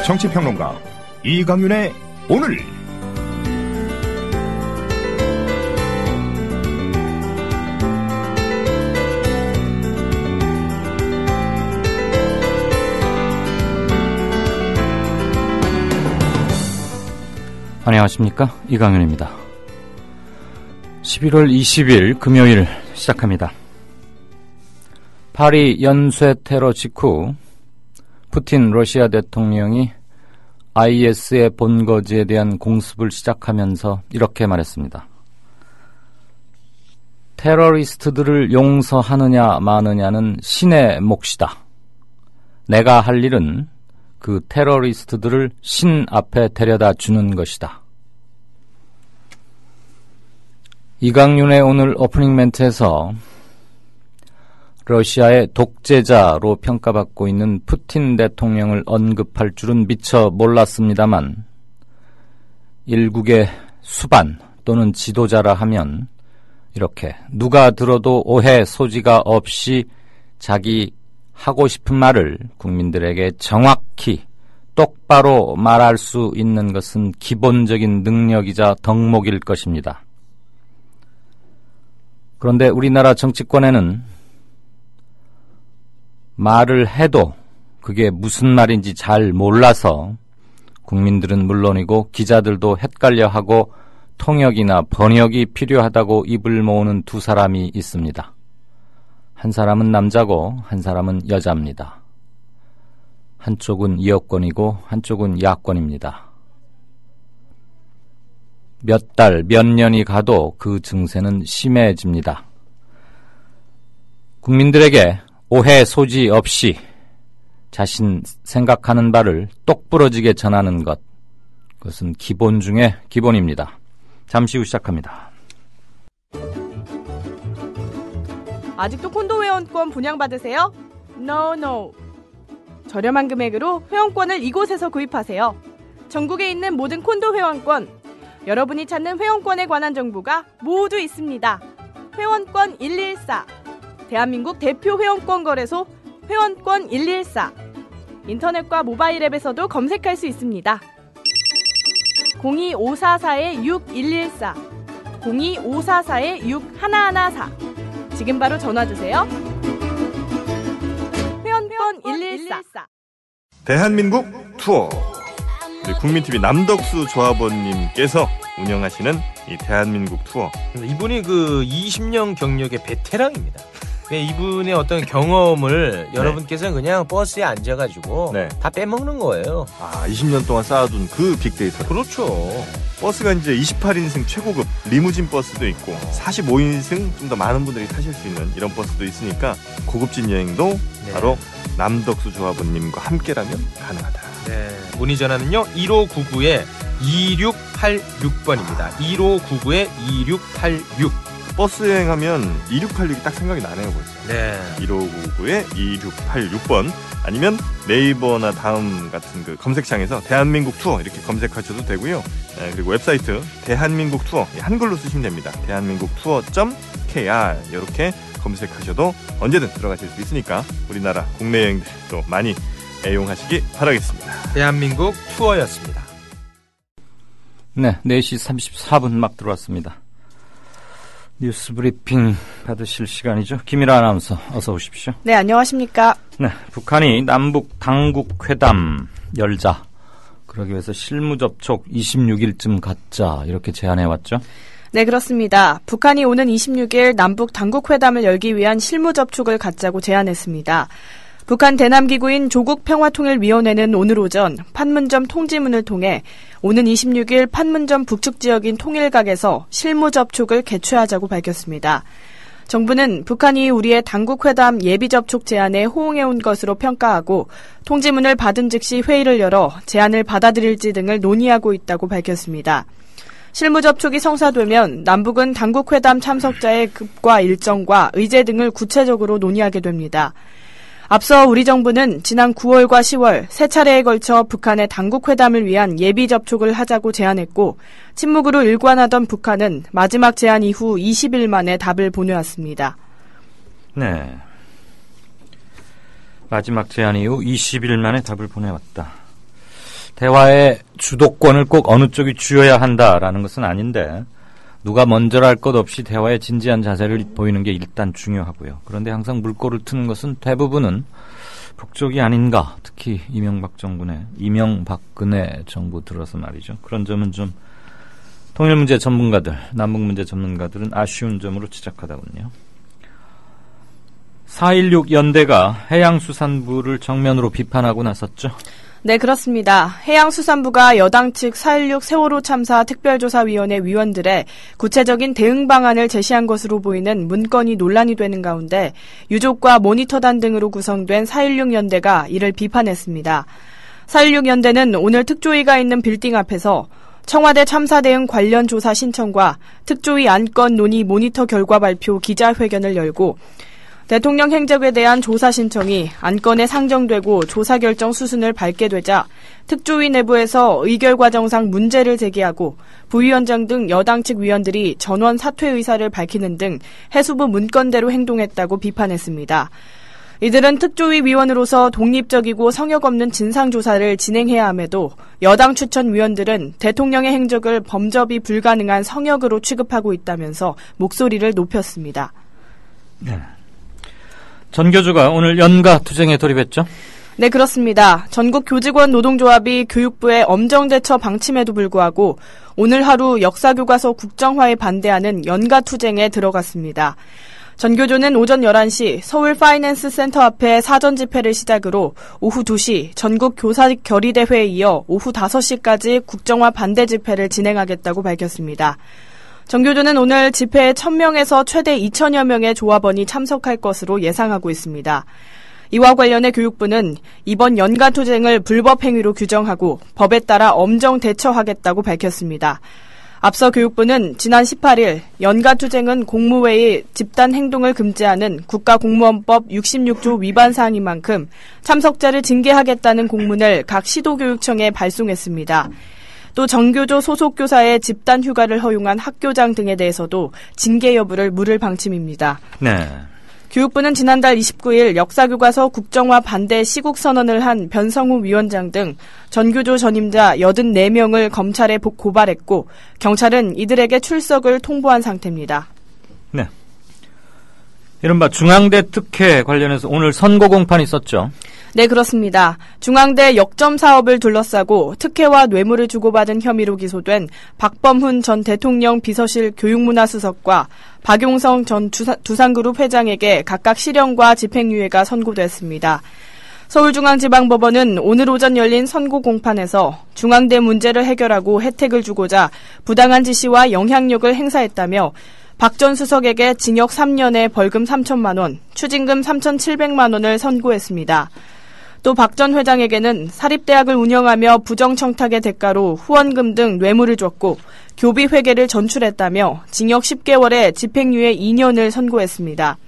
정치평론가 이강윤의 오늘. 안녕하십니까, 이강윤입니다. 11월 20일 금요일 시작합니다. 파리 연쇄 테러 직후 푸틴 러시아 대통령이 IS의 본거지에 대한 공습을 시작하면서 이렇게 말했습니다. 테러리스트들을 용서하느냐 마느냐는 신의 몫이다. 내가 할 일은 그 테러리스트들을 신 앞에 데려다 주는 것이다. 이강윤의 오늘 오프닝 멘트에서 러시아의 독재자로 평가받고 있는 푸틴 대통령을 언급할 줄은 미처 몰랐습니다만, 일국의 수반 또는 지도자라 하면 이렇게 누가 들어도 오해 소지가 없이 자기 하고 싶은 말을 국민들에게 정확히 똑바로 말할 수 있는 것은 기본적인 능력이자 덕목일 것입니다. 그런데 우리나라 정치권에는 말을 해도 그게 무슨 말인지 잘 몰라서 국민들은 물론이고 기자들도 헷갈려하고 통역이나 번역이 필요하다고 입을 모으는 두 사람이 있습니다. 한 사람은 남자고 한 사람은 여자입니다. 한쪽은 여권이고 한쪽은 야권입니다. 몇 달, 몇 년이 가도 그 증세는 심해집니다. 국민들에게 오해 소지 없이 자신 생각하는 바를 똑부러지게 전하는 것, 그것은 기본 중에 기본입니다. 잠시 후 시작합니다. 아직도 콘도 회원권 분양받으세요? No. 저렴한 금액으로 회원권을 이곳에서 구입하세요. 전국에 있는 모든 콘도 회원권, 여러분이 찾는 회원권에 관한 정보가 모두 있습니다. 회원권 114, 대한민국 대표 회원권 거래소 회원권 114. 인터넷과 모바일 앱에서도 검색할 수 있습니다. 02544-6114, 02544-6114. 지금 바로 전화주세요. 회원권 114. 대한민국 투어. 우리 국민TV 남덕수 조합원님께서 운영하시는 이 대한민국 투어. 이분이 그 20년 경력의 베테랑입니다. 이분의 어떤 경험을 여러분께서는 그냥 버스에 앉아가지고 다 빼먹는 거예요. 20년 동안 쌓아둔 그 빅데이터. 그렇죠. 버스가 이제 28인승 최고급 리무진 버스도 있고 45인승 좀 더 많은 분들이 타실 수 있는 이런 버스도 있으니까 고급진 여행도 바로 남덕수 조합원님과 함께라면 가능하다. 네. 문의 전화는요 1599-2686번입니다. 1599-2686. 버스 여행하면 2686이 딱 생각이 나네요 벌써. 네. 1599-2686번 아니면 네이버나 다음 같은 그 검색창에서 대한민국 투어 이렇게 검색하셔도 되고요. 그리고 웹사이트 대한민국 투어 한글로 쓰시면 됩니다. 대한민국 투어.kr 이렇게 검색하셔도 언제든 들어가실 수 있으니까 우리나라 국내 여행들도 많이 애용하시기 바라겠습니다. 대한민국 투어였습니다. 네, 4시 34분 막 들어왔습니다. 뉴스 브리핑 받으실 시간이죠. 김일아 아나운서 어서 오십시오. 네, 안녕하십니까. 네, 북한이 남북 당국 회담 열자, 그러기 위해서 실무 접촉 26일쯤 갖자 이렇게 제안해왔죠. 네, 그렇습니다. 북한이 오는 26일 남북 당국 회담을 열기 위한 실무 접촉을 갖자고 제안했습니다. 북한 대남기구인 조국평화통일위원회는 오늘 오전 판문점 통지문을 통해 오는 26일 판문점 북측 지역인 통일각에서 실무 접촉을 개최하자고 밝혔습니다. 정부는 북한이 우리의 당국회담 예비 접촉 제안에 호응해온 것으로 평가하고 통지문을 받은 즉시 회의를 열어 제안을 받아들일지 등을 논의하고 있다고 밝혔습니다. 실무 접촉이 성사되면 남북은 당국회담 참석자의 급과 일정과 의제 등을 구체적으로 논의하게 됩니다. 앞서 우리 정부는 지난 9월과 10월 세 차례에 걸쳐 북한의 당국회담을 위한 예비 접촉을 하자고 제안했고 침묵으로 일관하던 북한은 마지막 제안 이후 20일 만에 답을 보내왔습니다. 네. 마지막 제안 이후 20일 만에 답을 보내왔다. 대화의 주도권을 꼭 어느 쪽이 쥐어야 한다라는 것은 아닌데 누가 먼저랄 것 없이 대화의 진지한 자세를 보이는 게 일단 중요하고요. 그런데 항상 물꼬를 트는 것은 대부분은 북쪽이 아닌가. 특히 이명박근혜 정부 들어서 말이죠. 그런 점은 좀 통일문제 전문가들, 남북문제 전문가들은 아쉬운 점으로 지적하다군요. 4.16 연대가 해양수산부를 정면으로 비판하고 나섰죠. 네, 그렇습니다. 해양수산부가 여당 측 4.16 세월호 참사 특별조사위원회 위원들의 구체적인 대응 방안을 제시한 것으로 보이는 문건이 논란이 되는 가운데 유족과 모니터단 등으로 구성된 4.16 연대가 이를 비판했습니다. 4.16 연대는 오늘 특조위가 있는 빌딩 앞에서 청와대 참사 대응 관련 조사 신청과 특조위 안건 논의 모니터 결과 발표 기자회견을 열고 대통령 행적에 대한 조사 신청이 안건에 상정되고 조사 결정 수순을 밟게 되자 특조위 내부에서 의결 과정상 문제를 제기하고 부위원장 등 여당 측 위원들이 전원 사퇴 의사를 밝히는 등 해수부 문건대로 행동했다고 비판했습니다. 이들은 특조위 위원으로서 독립적이고 성역 없는 진상조사를 진행해야 함에도 여당 추천 위원들은 대통령의 행적을 범접이 불가능한 성역으로 취급하고 있다면서 목소리를 높였습니다. 네. 전교조가 오늘 연가 투쟁에 돌입했죠? 네, 그렇습니다. 전국 교직원 노동조합이 교육부의 엄정대처 방침에도 불구하고 오늘 하루 역사교과서 국정화에 반대하는 연가 투쟁에 들어갔습니다. 전교조는 오전 11시 서울 파이낸스 센터 앞에 사전 집회를 시작으로 오후 2시 전국 교사 결의대회에 이어 오후 5시까지 국정화 반대 집회를 진행하겠다고 밝혔습니다. 전교조는 오늘 집회에 1,000명에서 최대 2,000여 명의 조합원이 참석할 것으로 예상하고 있습니다. 이와 관련해 교육부는 이번 연가 투쟁을 불법 행위로 규정하고 법에 따라 엄정 대처하겠다고 밝혔습니다. 앞서 교육부는 지난 18일 연가 투쟁은 공무회의 집단 행동을 금지하는 국가공무원법 66조 위반 사항인 만큼 참석자를 징계하겠다는 공문을 각 시도교육청에 발송했습니다. 또 전교조 소속 교사의 집단 휴가를 허용한 학교장 등에 대해서도 징계 여부를 물을 방침입니다. 네. 교육부는 지난달 29일 역사교과서 국정화 반대 시국선언을 한 변성우 위원장 등 전교조 전임자 84명을 검찰에 고발했고 경찰은 이들에게 출석을 통보한 상태입니다. 네. 이른바 중앙대 특혜 관련해서 오늘 선고 공판이 있었죠. 네, 그렇습니다. 중앙대 역점 사업을 둘러싸고 특혜와 뇌물을 주고받은 혐의로 기소된 박범훈 전 대통령 비서실 교육문화수석과 박용성 전 두산그룹 회장에게 각각 실형과 집행유예가 선고됐습니다. 서울중앙지방법원은 오늘 오전 열린 선고 공판에서 중앙대 문제를 해결하고 혜택을 주고자 부당한 지시와 영향력을 행사했다며 박 전 수석에게 징역 3년에 벌금 3천만 원, 추징금 3,700만 원을 선고했습니다. 또 박 전 회장에게는 사립대학을 운영하며 부정청탁의 대가로 후원금 등 뇌물을 줬고 교비 회계를 전출했다며 징역 10개월에 집행유예 2년을 선고했습니다.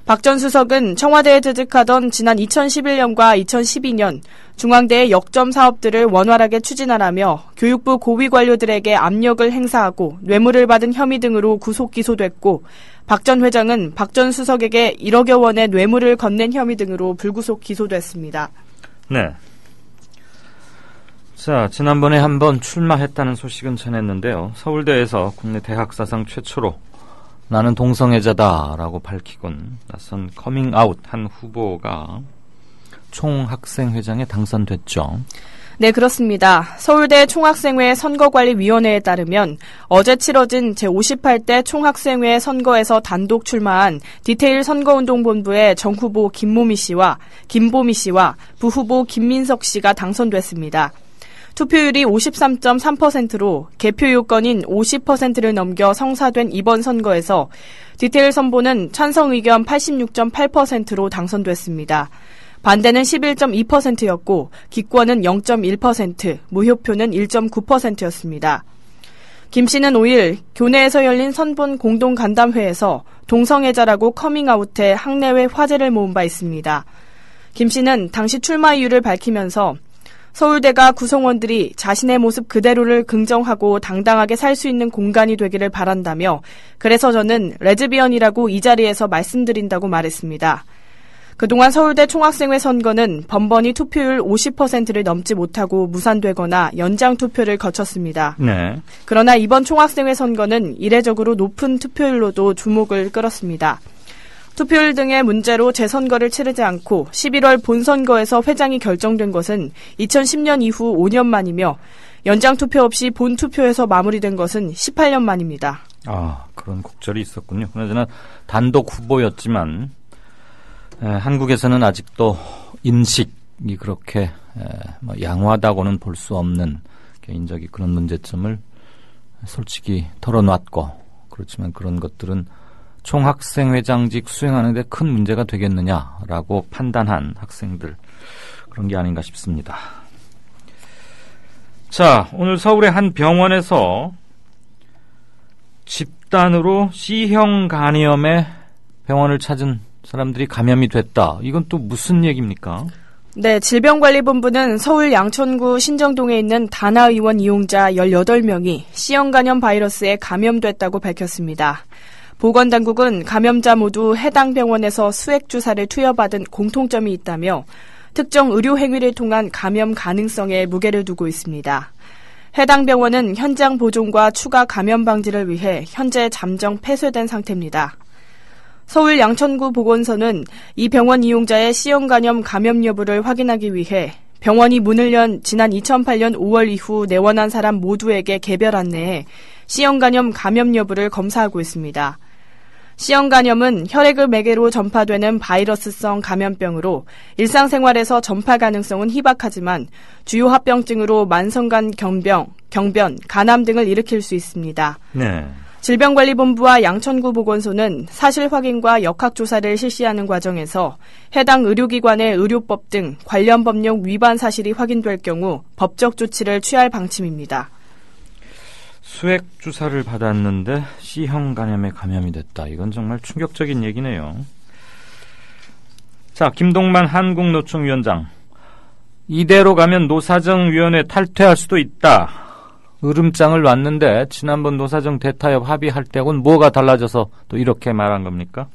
박 전 수석은 청와대에 재직하던 지난 2011년과 2012년 중앙대의 역점 사업들을 원활하게 추진하라며 교육부 고위 관료들에게 압력을 행사하고 뇌물을 받은 혐의 등으로 구속 기소됐고 박 전 회장은 박 전 수석에게 1억여 원의 뇌물을 건넨 혐의 등으로 불구속 기소됐습니다. 네. 자, 지난번에 한번 출마했다는 소식은 전했는데요. 서울대에서 국내 대학 사상 최초로 나는 동성애자다라고 밝히곤 나선 커밍아웃 한 후보가 총학생회장에 당선됐죠. 네, 그렇습니다. 서울대 총학생회 선거관리위원회에 따르면 어제 치러진 제58대 총학생회 선거에서 단독 출마한 디테일 선거운동본부의 정후보 김보미 씨와 부후보 김민석 씨가 당선됐습니다. 투표율이 53.3%로 개표 요건인 50%를 넘겨 성사된 이번 선거에서 디테일 선보는 찬성 의견 86.8%로 당선됐습니다. 반대는 11.2%였고 기권은 0.1%, 무효표는 1.9%였습니다. 김 씨는 5일 교내에서 열린 선본 공동간담회에서 동성애자라고 커밍아웃해 학내외 화제를 모은 바 있습니다. 김 씨는 당시 출마 이유를 밝히면서 서울대가 구성원들이 자신의 모습 그대로를 긍정하고 당당하게 살 수 있는 공간이 되기를 바란다며 그래서 저는 레즈비언이라고 이 자리에서 말씀드린다고 말했습니다. 그동안 서울대 총학생회 선거는 번번이 투표율 50%를 넘지 못하고 무산되거나 연장 투표를 거쳤습니다. 네. 그러나 이번 총학생회 선거는 이례적으로 높은 투표율로도 주목을 끌었습니다. 투표율 등의 문제로 재선거를 치르지 않고 11월 본선거에서 회장이 결정된 것은 2010년 이후 5년 만이며 연장 투표 없이 본 투표에서 마무리된 것은 18년 만입니다. 아, 그런 곡절이 있었군요. 그나저나 단독 후보였지만 한국에서는 아직도 인식이 그렇게 양호하다고는 볼 수 없는 개인적인 그런 문제점을 솔직히 털어놨고, 그렇지만 그런 것들은 총학생회장직 수행하는 데 큰 문제가 되겠느냐라고 판단한 학생들, 그런 게 아닌가 싶습니다. 자, 오늘 서울의 한 병원에서 집단으로 C형 간염에 병원을 찾은 사람들이 감염이 됐다. 이건 또 무슨 얘기입니까? 네, 질병관리본부는 서울 양천구 신정동에 있는 다나의원 이용자 18명이 C형 간염 바이러스에 감염됐다고 밝혔습니다. 보건당국은 감염자 모두 해당 병원에서 수액주사를 투여받은 공통점이 있다며 특정 의료 행위를 통한 감염 가능성에 무게를 두고 있습니다. 해당 병원은 현장 보존과 추가 감염 방지를 위해 현재 잠정 폐쇄된 상태입니다. 서울 양천구 보건소는 이 병원 이용자의 C형 간염 감염 여부를 확인하기 위해 병원이 문을 연 지난 2008년 5월 이후 내원한 사람 모두에게 개별 안내해 C형 간염 감염 여부를 검사하고 있습니다. C형 간염은 혈액을 매개로 전파되는 바이러스성 감염병으로 일상생활에서 전파 가능성은 희박하지만 주요 합병증으로 만성간 경변, 간암 등을 일으킬 수 있습니다. 네. 질병관리본부와 양천구 보건소는 사실 확인과 역학조사를 실시하는 과정에서 해당 의료기관의 의료법 등 관련 법령 위반 사실이 확인될 경우 법적 조치를 취할 방침입니다. 수액 주사를 받았는데 C형 간염에 감염이 됐다. 이건 정말 충격적인 얘기네요. 자, 김동만 한국노총위원장. 이대로 가면 노사정위원회 탈퇴할 수도 있다. 으름장을 놨는데 지난번 노사정 대타협 합의할 때하고는 뭐가 달라져서 또 이렇게 말한 겁니까?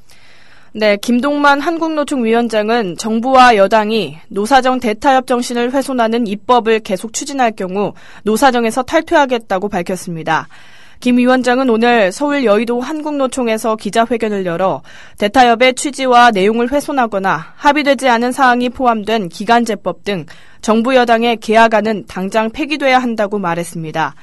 네, 김동만 한국노총위원장은 정부와 여당이 노사정 대타협 정신을 훼손하는 입법을 계속 추진할 경우 노사정에서 탈퇴하겠다고 밝혔습니다. 김 위원장은 오늘 서울 여의도 한국노총에서 기자회견을 열어 대타협의 취지와 내용을 훼손하거나 합의되지 않은 사항이 포함된 기간제법 등 정부 여당의 계약안은 당장 폐기돼야 한다고 말했습니다.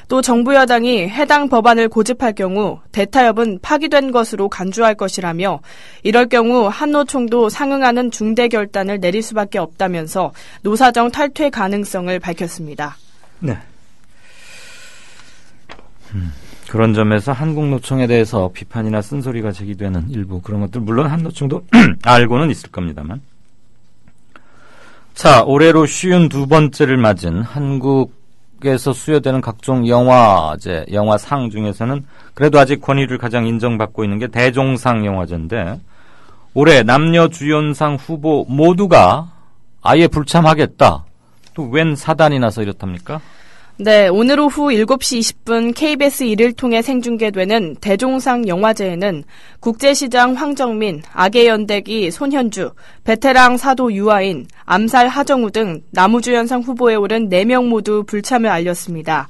또 정부 여당이 해당 법안을 고집할 경우 대타협은 파기된 것으로 간주할 것이라며 이럴 경우 한노총도 상응하는 중대 결단을 내릴 수밖에 없다면서 노사정 탈퇴 가능성을 밝혔습니다. 네. 그런 점에서 한국노총에 대해서 비판이나 쓴소리가 제기되는 일부 그런 것들 물론 한노총도 알고는 있을 겁니다만. 자, 올해로 52번째를 맞은 한국에서 수여되는 각종 영화제, 영화상 중에서는 그래도 아직 권위를 가장 인정받고 있는 게 대종상 영화제인데 올해 남녀 주연상 후보 모두가 아예 불참하겠다. 또 웬 사단이 나서 이렇답니까? 네, 오늘 오후 7시 20분 KBS 1을 통해 생중계되는 대종상 영화제에는 국제시장 황정민, 악의연대기 손현주, 베테랑 사도 유아인, 암살 하정우 등 남우주연상 후보에 오른 4명 모두 불참을 알렸습니다.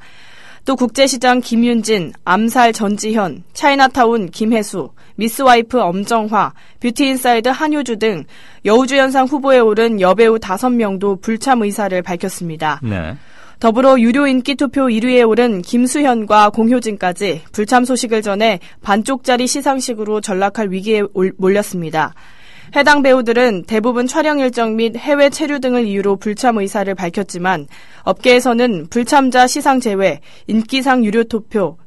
또 국제시장 김윤진, 암살 전지현, 차이나타운 김혜수, 미스와이프 엄정화, 뷰티인사이드 한효주 등 여우주연상 후보에 오른 여배우 5명도 불참 의사를 밝혔습니다. 네. 더불어 유료 인기투표 1위에 오른 김수현과 공효진까지 불참 소식을 전해 반쪽짜리 시상식으로 전락할 위기에 몰렸습니다. 해당 배우들은 대부분 촬영 일정 및 해외 체류 등을 이유로 불참 의사를 밝혔지만 업계에서는 불참자 시상 제외, 인기상 유료 투표,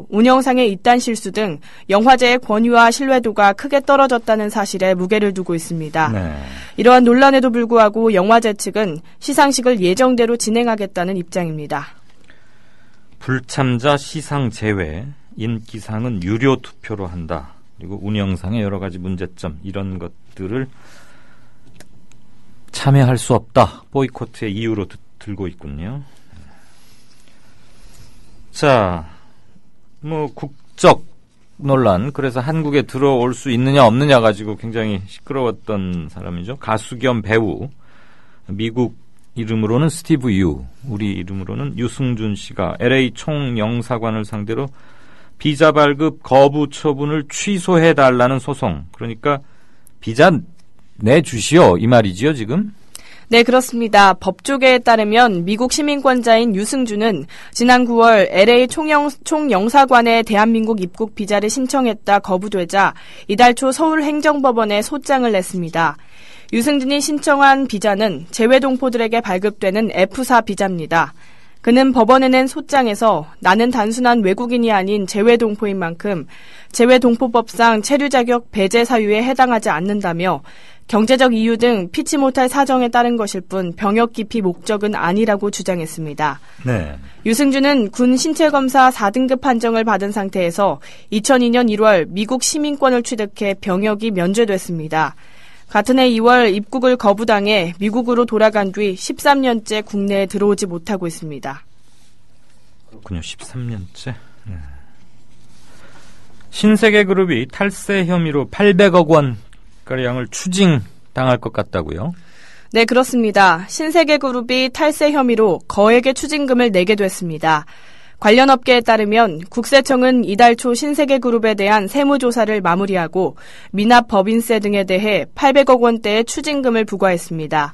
운영상의 이단 실수 등 영화제의 권위와 신뢰도가 크게 떨어졌다는 사실에 무게를 두고 있습니다. 네. 이러한 논란에도 불구하고 영화제 측은 시상식을 예정대로 진행하겠다는 입장입니다. 불참자 시상 제외, 인기상은 유료 투표로 한다. 그리고 운영상의 여러 가지 문제점 이런 것들을 참여할 수 없다. 보이콧의 이유로 들고 있군요. 자, 국적 논란, 그래서 한국에 들어올 수 있느냐 없느냐 가지고 굉장히 시끄러웠던 사람이죠. 가수 겸 배우, 미국 이름으로는 스티브 유, 우리 이름으로는 유승준 씨가 LA 총영사관을 상대로 비자 발급 거부 처분을 취소해달라는 소송, 그러니까 비자 내주시오 이 말이지요 지금? 네, 그렇습니다. 법조계에 따르면 미국 시민권자인 유승준은 지난 9월 LA 총영사관에 대한민국 입국 비자를 신청했다 거부되자 이달 초 서울행정법원에 소장을 냈습니다. 유승준이 신청한 비자는 재외동포들에게 발급되는 F4 비자입니다. 그는 법원에 낸 소장에서 나는 단순한 외국인이 아닌 재외동포인 만큼 재외동포법상 체류 자격 배제 사유에 해당하지 않는다며 경제적 이유 등 피치 못할 사정에 따른 것일 뿐 병역 기피 목적은 아니라고 주장했습니다. 네. 유승준은 군 신체검사 4등급 판정을 받은 상태에서 2002년 1월 미국 시민권을 취득해 병역이 면제됐습니다. 같은 해 2월 입국을 거부당해 미국으로 돌아간 뒤 13년째 국내에 들어오지 못하고 있습니다. 그렇군요. 13년째. 네. 신세계그룹이 탈세 혐의로 800억 원가량을 추징당할 것 같다고요? 네, 그렇습니다. 신세계그룹이 탈세 혐의로 거액의 추징금을 내게 됐습니다. 관련 업계에 따르면 국세청은 이달 초 신세계그룹에 대한 세무조사를 마무리하고 미납 법인세 등에 대해 800억 원대의 추징금을 부과했습니다.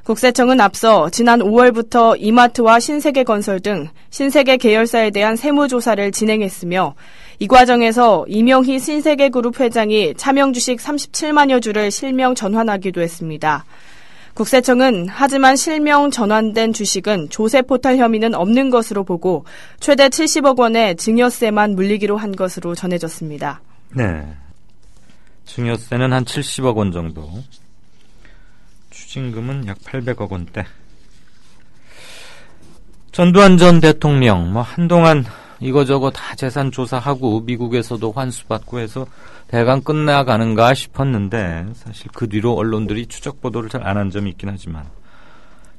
국세청은 앞서 지난 5월부터 이마트와 신세계건설 등 신세계 계열사에 대한 세무조사를 진행했으며 이 과정에서 이명희 신세계그룹 회장이 차명주식 37만여 주를 실명 전환하기도 했습니다. 국세청은 하지만 실명 전환된 주식은 조세포탈 혐의는 없는 것으로 보고 최대 70억 원의 증여세만 물리기로 한 것으로 전해졌습니다. 네, 증여세는 한 70억 원 정도, 추징금은 약 800억 원대. 전두환 전 대통령 한동안 이거저거 다 재산 조사하고 미국에서도 환수받고 해서 대강 끝나가는가 싶었는데 사실 그 뒤로 언론들이 추적 보도를 잘 안 한 점이 있긴 하지만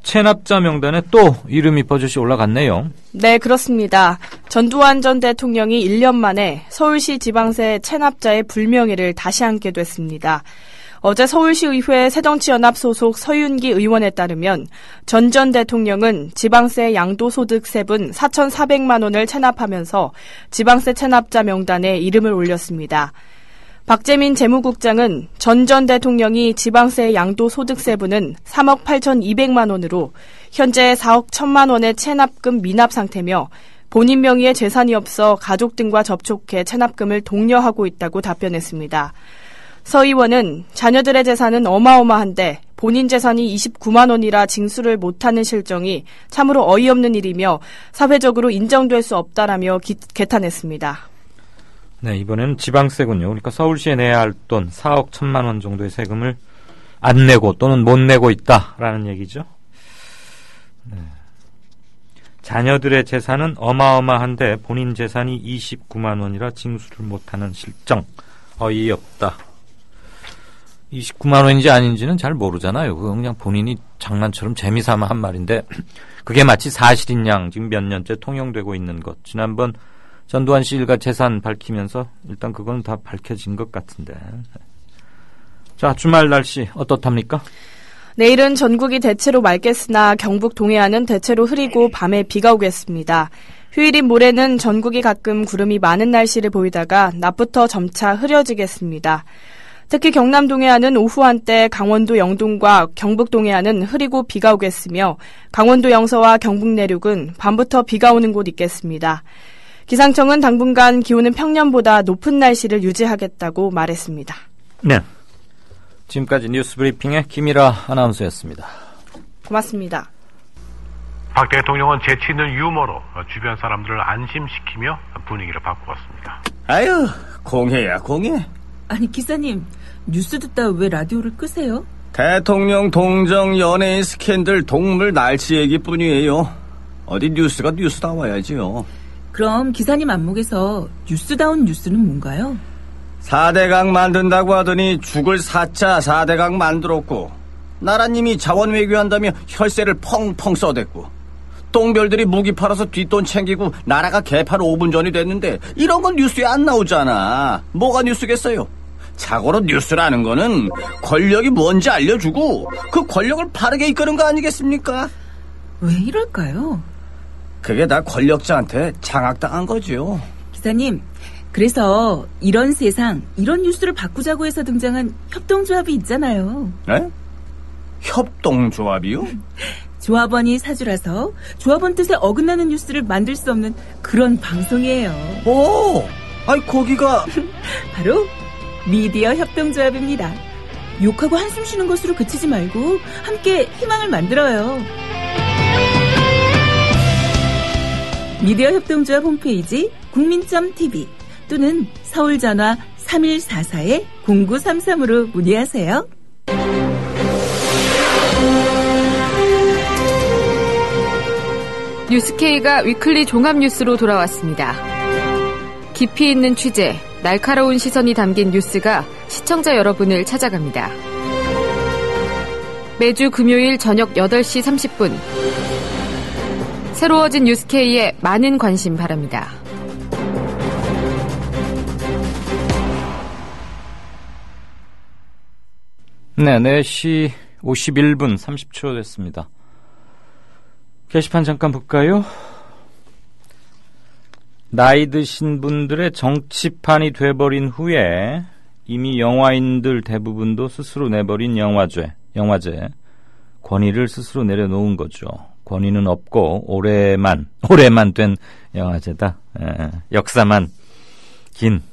체납자 명단에 또 이름이 버젓이 올라갔네요. 네, 그렇습니다. 전두환 전 대통령이 1년 만에 서울시 지방세 체납자의 불명예를 다시 안게 됐습니다. 어제 서울시의회 새정치연합 소속 서윤기 의원에 따르면 전 대통령은 지방세 양도소득세분 4,400만 원을 체납하면서 지방세 체납자 명단에 이름을 올렸습니다. 박재민 재무국장은 전 대통령이 지방세 양도소득세분은 3억 8,200만 원으로 현재 4억 1,000만 원의 체납금 미납 상태며 본인 명의의 재산이 없어 가족 등과 접촉해 체납금을 독려하고 있다고 답변했습니다. 서 의원은 자녀들의 재산은 어마어마한데 본인 재산이 29만 원이라 징수를 못하는 실정이 참으로 어이없는 일이며 사회적으로 인정될 수 없다라며 개탄했습니다. 네, 이번에는 지방세군요. 그러니까 서울시에 내야 할 돈 4억 1,000만 원 정도의 세금을 안 내고 또는 못 내고 있다라는 얘기죠. 네. 자녀들의 재산은 어마어마한데 본인 재산이 29만 원이라 징수를 못하는 실정. 어이없다. 29만 원인지 아닌지는 잘 모르잖아요. 그거 그냥 본인이 장난처럼 재미삼아 한 말인데 그게 마치 사실인 양 지금 몇 년째 통용되고 있는 것. 지난번 전두환 씨 일가 재산 밝히면서 일단 그건 다 밝혀진 것 같은데. 자, 주말 날씨 어떻답니까? 내일은 전국이 대체로 맑겠으나 경북 동해안은 대체로 흐리고 밤에 비가 오겠습니다. 휴일인 모레는 전국이 가끔 구름이 많은 날씨를 보이다가 낮부터 점차 흐려지겠습니다. 특히 경남 동해안은 오후 한때 강원도 영동과 경북 동해안은 흐리고 비가 오겠으며 강원도 영서와 경북 내륙은 밤부터 비가 오는 곳 있겠습니다. 기상청은 당분간 기온은 평년보다 높은 날씨를 유지하겠다고 말했습니다. 네, 지금까지 뉴스브리핑의 김일아 아나운서였습니다. 고맙습니다. 박 대통령은 재치 있는 유머로 주변 사람들을 안심시키며 분위기를 바꾸었습니다. 아유, 공해야 공해. 아니 기사님, 뉴스 듣다 왜 라디오를 끄세요? 대통령 동정 연예인 스캔들 동물 날씨 얘기뿐이에요. 어디 뉴스가 뉴스다워야지요. 그럼 기사님 안목에서 뉴스다운 뉴스는 뭔가요? 4대강 만든다고 하더니 죽을 4차 4대강 만들었고 나라님이 자원 외교한다며 혈세를 펑펑 써댔고 똥별들이 무기 팔아서 뒷돈 챙기고 나라가 개판 5분 전이 됐는데 이런 건 뉴스에 안 나오잖아. 뭐가 뉴스겠어요? 자고로 뉴스라는 거는 권력이 뭔지 알려주고 그 권력을 바르게 이끄는 거 아니겠습니까? 왜 이럴까요? 그게 다 권력자한테 장악당한 거죠. 기사님, 그래서 이런 세상, 이런 뉴스를 바꾸자고 해서 등장한 협동조합이 있잖아요. 네? 협동조합이요? 조합원이 사주라서 조합원 뜻에 어긋나는 뉴스를 만들 수 없는 그런 방송이에요. 오! 아니 거기가 바로 미디어 협동조합입니다. 욕하고 한숨 쉬는 것으로 그치지 말고 함께 희망을 만들어요. 미디어 협동조합 홈페이지 국민.tv 또는 서울전화 3144-0933으로 문의하세요. 뉴스K가 위클리 종합뉴스로 돌아왔습니다. 깊이 있는 취재, 날카로운 시선이 담긴 뉴스가 시청자 여러분을 찾아갑니다. 매주 금요일 저녁 8시 30분 새로워진 뉴스K에 많은 관심 바랍니다. 네, 4시 51분 30초 됐습니다. 게시판 잠깐 볼까요? 나이 드신 분들의 정치판이 돼버린 후에 이미 영화인들 대부분도 스스로 내버린 영화제, 권위를 스스로 내려놓은 거죠. 권위는 없고 오래만 된 영화제다. 역사만 긴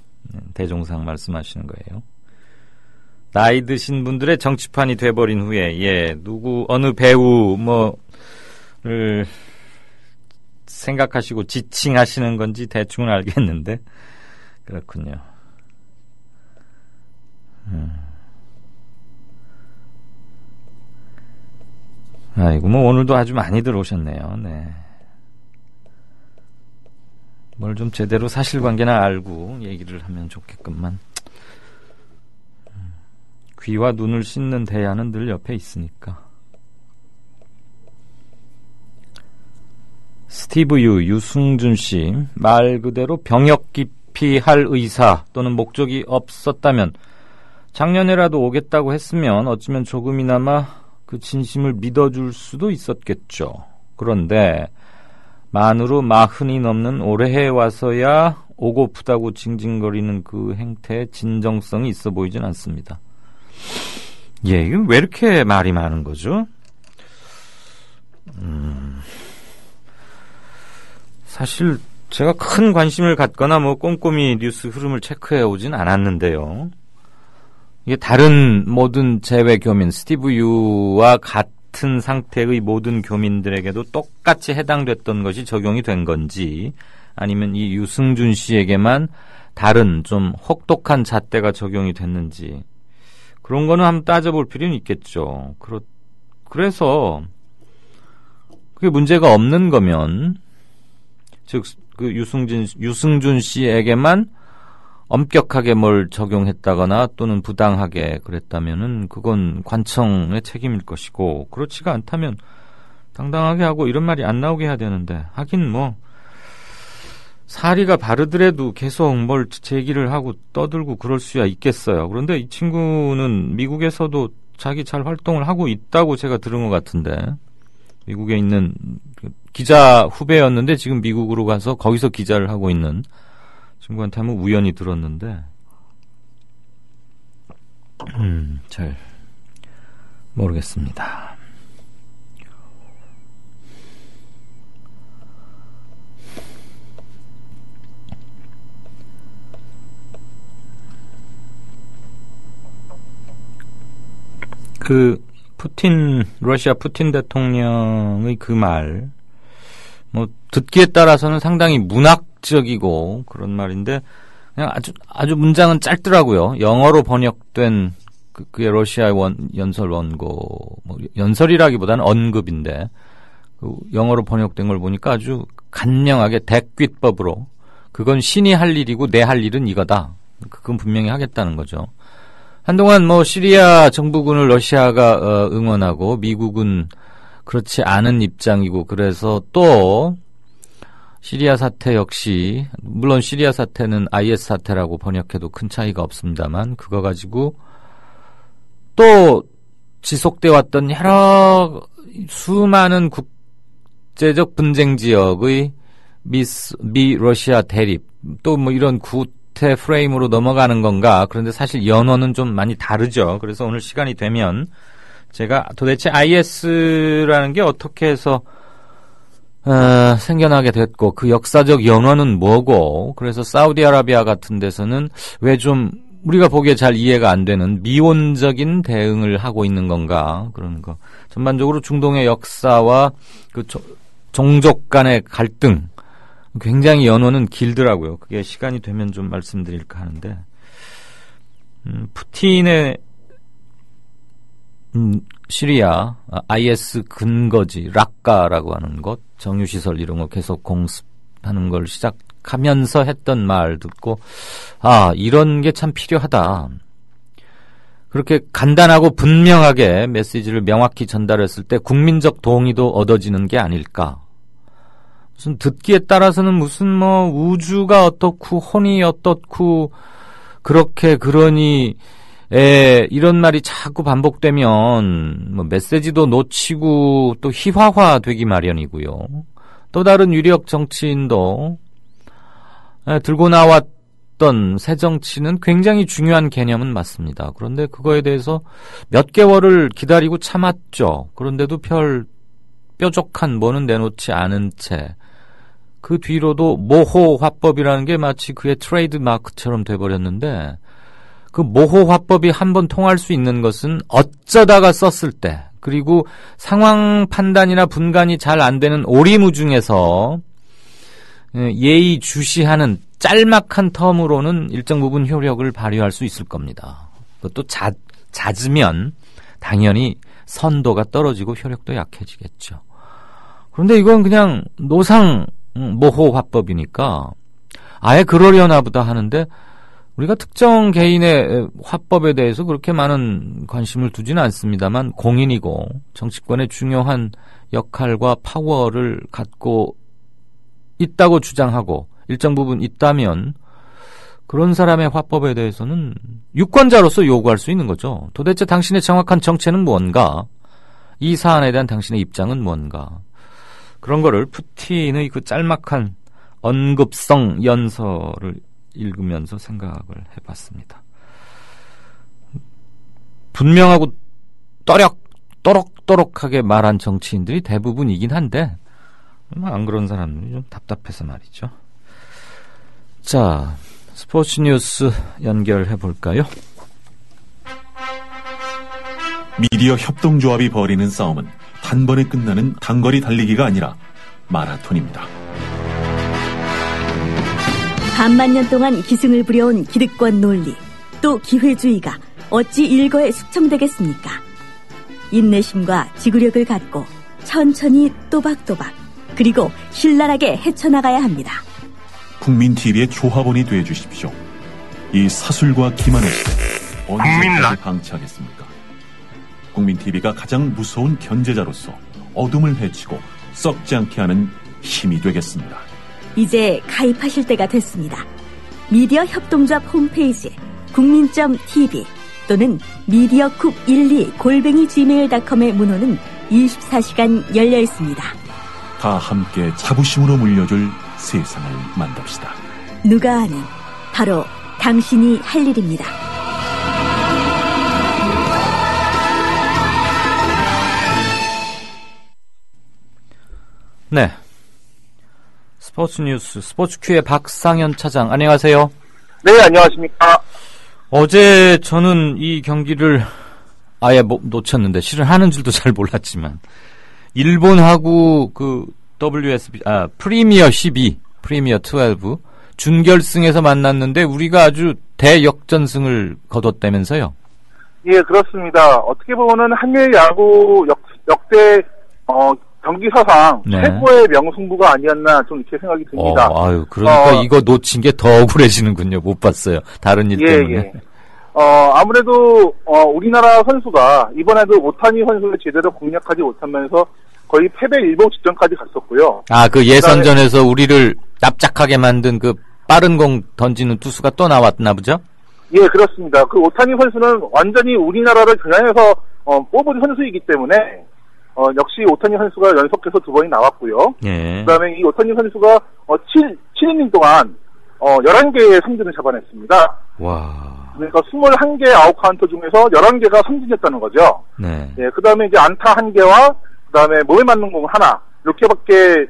대종상 말씀하시는 거예요. 나이 드신 분들의 정치판이 돼버린 후에 누구 어느 배우를 생각하시고 지칭하시는 건지 대충은 알겠는데 그렇군요. 아이고 오늘도 아주 많이 들어오셨네요. 네. 뭘 좀 제대로 사실관계나 알고 얘기를 하면 좋겠건만 귀와 눈을 씻는 대야는 늘 옆에 있으니까. 스티브 유승준 씨, 말 그대로 병역 기피할 의사 또는 목적이 없었다면 작년에라도 오겠다고 했으면 어쩌면 조금이나마 그 진심을 믿어줄 수도 있었겠죠. 그런데 만으로 40이 넘는 올해에 와서야 오고프다고 징징거리는 그 행태에 진정성이 있어 보이진 않습니다. 이거 왜 이렇게 말이 많은 거죠? 사실 제가 큰 관심을 갖거나 꼼꼼히 뉴스 흐름을 체크해 오진 않았는데요. 이게 다른 모든 재외 교민, 스티브 유와 같은 상태의 모든 교민들에게도 똑같이 해당됐던 것이 적용이 된 건지, 아니면 이 유승준 씨에게만 다른 좀 혹독한 잣대가 적용이 됐는지, 그런 거는 한번 따져볼 필요는 있겠죠. 그래서 그게 문제가 없는 거면, 즉 그 유승준 씨에게만 엄격하게 뭘 적용했다거나 또는 부당하게 그랬다면은 그건 관청의 책임일 것이고, 그렇지가 않다면 당당하게 하고 이런 말이 안 나오게 해야 되는데, 하긴 사리가 바르더라도 계속 뭘 제기를 하고 떠들고 그럴 수야 있겠어요. 그런데 이 친구는 미국에서도 자기 잘 활동을 하고 있다고 제가 들은 것 같은데, 미국에 있는 기자 후배였는데 지금 미국으로 가서 거기서 기자를 하고 있는 친구한테 한번 우연히 들었는데 잘 모르겠습니다. 러시아 푸틴 대통령의 그 말, 듣기에 따라서는 상당히 문학적이고 그런 말인데, 그냥 아주 문장은 짧더라고요. 영어로 번역된 그게 러시아 연설 원고, 연설이라기보다는 언급인데, 영어로 번역된 걸 보니까 아주 간명하게 대귀법으로, 그건 신이 할 일이고 내 할 일은 이거다. 그건 분명히 하겠다는 거죠. 한동안 시리아 정부군을 러시아가 응원하고 미국은 그렇지 않은 입장이고 그래서 또 시리아 사태 역시 물론 시리아 사태는 IS 사태라고 번역해도 큰 차이가 없습니다만 그거 가지고 또 지속돼 왔던 여러 수많은 국제적 분쟁 지역의 미 러시아 대립 또 뭐 이런 구태 프레임으로 넘어가는 건가. 그런데 사실 연원은 좀 많이 다르죠. 그래서 오늘 시간이 되면 제가 도대체 IS라는 게 어떻게 해서 생겨나게 됐고 그 역사적 연원은 뭐고 그래서 사우디아라비아 같은 데서는 왜 좀 우리가 보기에 잘 이해가 안 되는 미온적인 대응을 하고 있는 건가 그러는 거. 전반적으로 중동의 역사와 그 종족 간의 갈등 굉장히 연원은 길더라고요. 그게 시간이 되면 좀 말씀드릴까 하는데 푸틴의 시리아 IS 근거지 락카라고 하는 것 정유시설 이런 거 계속 공습하는 걸 시작하면서 했던 말 듣고 이런 게 참 필요하다. 그렇게 간단하고 분명하게 메시지를 명확히 전달했을 때 국민적 동의도 얻어지는 게 아닐까. 무슨 듣기에 따라서는 무슨 뭐 우주가 어떻고 혼이 어떻고 그렇게 그러니 이런 말이 자꾸 반복되면 뭐 메시지도 놓치고 또 희화화되기 마련이고요. 또 다른 유력 정치인도 들고 나왔던 새 정치는 굉장히 중요한 개념은 맞습니다. 그런데 그거에 대해서 몇 개월을 기다리고 참았죠. 그런데도 별 뾰족한 뭐는 내놓지 않은 채 그 뒤로도 모호 화법이라는 게 마치 그의 트레이드 마크처럼 돼버렸는데 그 모호 화법이 한번 통할 수 있는 것은 어쩌다가 썼을 때 그리고 상황 판단이나 분간이 잘 안 되는 오리무중에서 예의주시하는 짤막한 텀으로는 일정 부분 효력을 발휘할 수 있을 겁니다. 그것도 잦으면 당연히 선도가 떨어지고 효력도 약해지겠죠. 그런데 이건 그냥 노상 모호 화법이니까 아예 그러려나 보다 하는데 우리가 특정 개인의 화법에 대해서 그렇게 많은 관심을 두지는 않습니다만 공인이고 정치권의 중요한 역할과 파워를 갖고 있다고 주장하고 일정 부분 있다면 그런 사람의 화법에 대해서는 유권자로서 요구할 수 있는 거죠. 도대체 당신의 정확한 정체는 뭔가? 이 사안에 대한 당신의 입장은 뭔가? 그런 거를 푸틴의 그 짤막한 언급성 연설을 읽으면서 생각을 해봤습니다. 분명하고 또록또록하게 말한 정치인들이 대부분이긴 한데 안 그런 사람들이 좀 답답해서 말이죠. 자, 스포츠 뉴스 연결해 볼까요? 미디어 협동조합이 벌이는 싸움은 단번에 끝나는 단거리 달리기가 아니라 마라톤입니다. 반만 년 동안 기승을 부려온 기득권 논리, 또 기회주의가 어찌 일거에 숙청되겠습니까? 인내심과 지구력을 갖고 천천히 또박또박 그리고 신랄하게 헤쳐나가야 합니다. 국민TV의 조합원이 되어주십시오. 이 사술과 기만의 시대 언제까지 방치하겠습니까? 국민TV가 가장 무서운 견제자로서 어둠을 헤치고 썩지 않게 하는 힘이 되겠습니다. 이제 가입하실 때가 됐습니다. 미디어 협동조합 홈페이지 국민.tv 또는 mediacoup12@gmail.com의 문호는 24시간 열려 있습니다. 다 함께 자부심으로 물려줄 세상을 만듭시다. 누가 아는 바로 당신이 할 일입니다. 네. 스포츠 뉴스, 스포츠 큐의 박상현 차장, 안녕하세요. 네, 안녕하십니까. 어제 저는 이 경기를 아예 놓쳤는데, 실은 하는 줄도 잘 몰랐지만, 일본하고 그 프리미어 12, 프리미어 12, 준결승에서 만났는데, 우리가 아주 대역전승을 거뒀다면서요? 예, 그렇습니다. 어떻게 보면은 한일 야구 역대, 경기사상 최고의 명승부가 아니었나 좀 이렇게 생각이 듭니다. 그러니까 이거 놓친 게 더 억울해지는군요. 못 봤어요. 다른 일 때문에. 예. 아무래도 우리나라 선수가 이번에도 오타니 선수를 제대로 공략하지 못하면서 거의 패배 일보 직전까지 갔었고요. 아, 그 예선전에서 우리를 납작하게 만든 그 빠른 공 던지는 투수가 또 나왔나 보죠? 예, 그렇습니다. 그 오타니 선수는 완전히 우리나라를 겨냥해서 뽑은 선수이기 때문에 역시 오타니 선수가 연속해서 2번이 나왔고요. 예. 그다음에 이 오타니 선수가 7이닝 동안 11개의 삼진을 잡아냈습니다. 와. 그러니까 21개 아웃카운트 중에서 11개가 삼진이었다는 거죠. 네. 예, 그다음에 이제 안타 1개와 그다음에 몸에 맞는 공 하나 이렇게밖에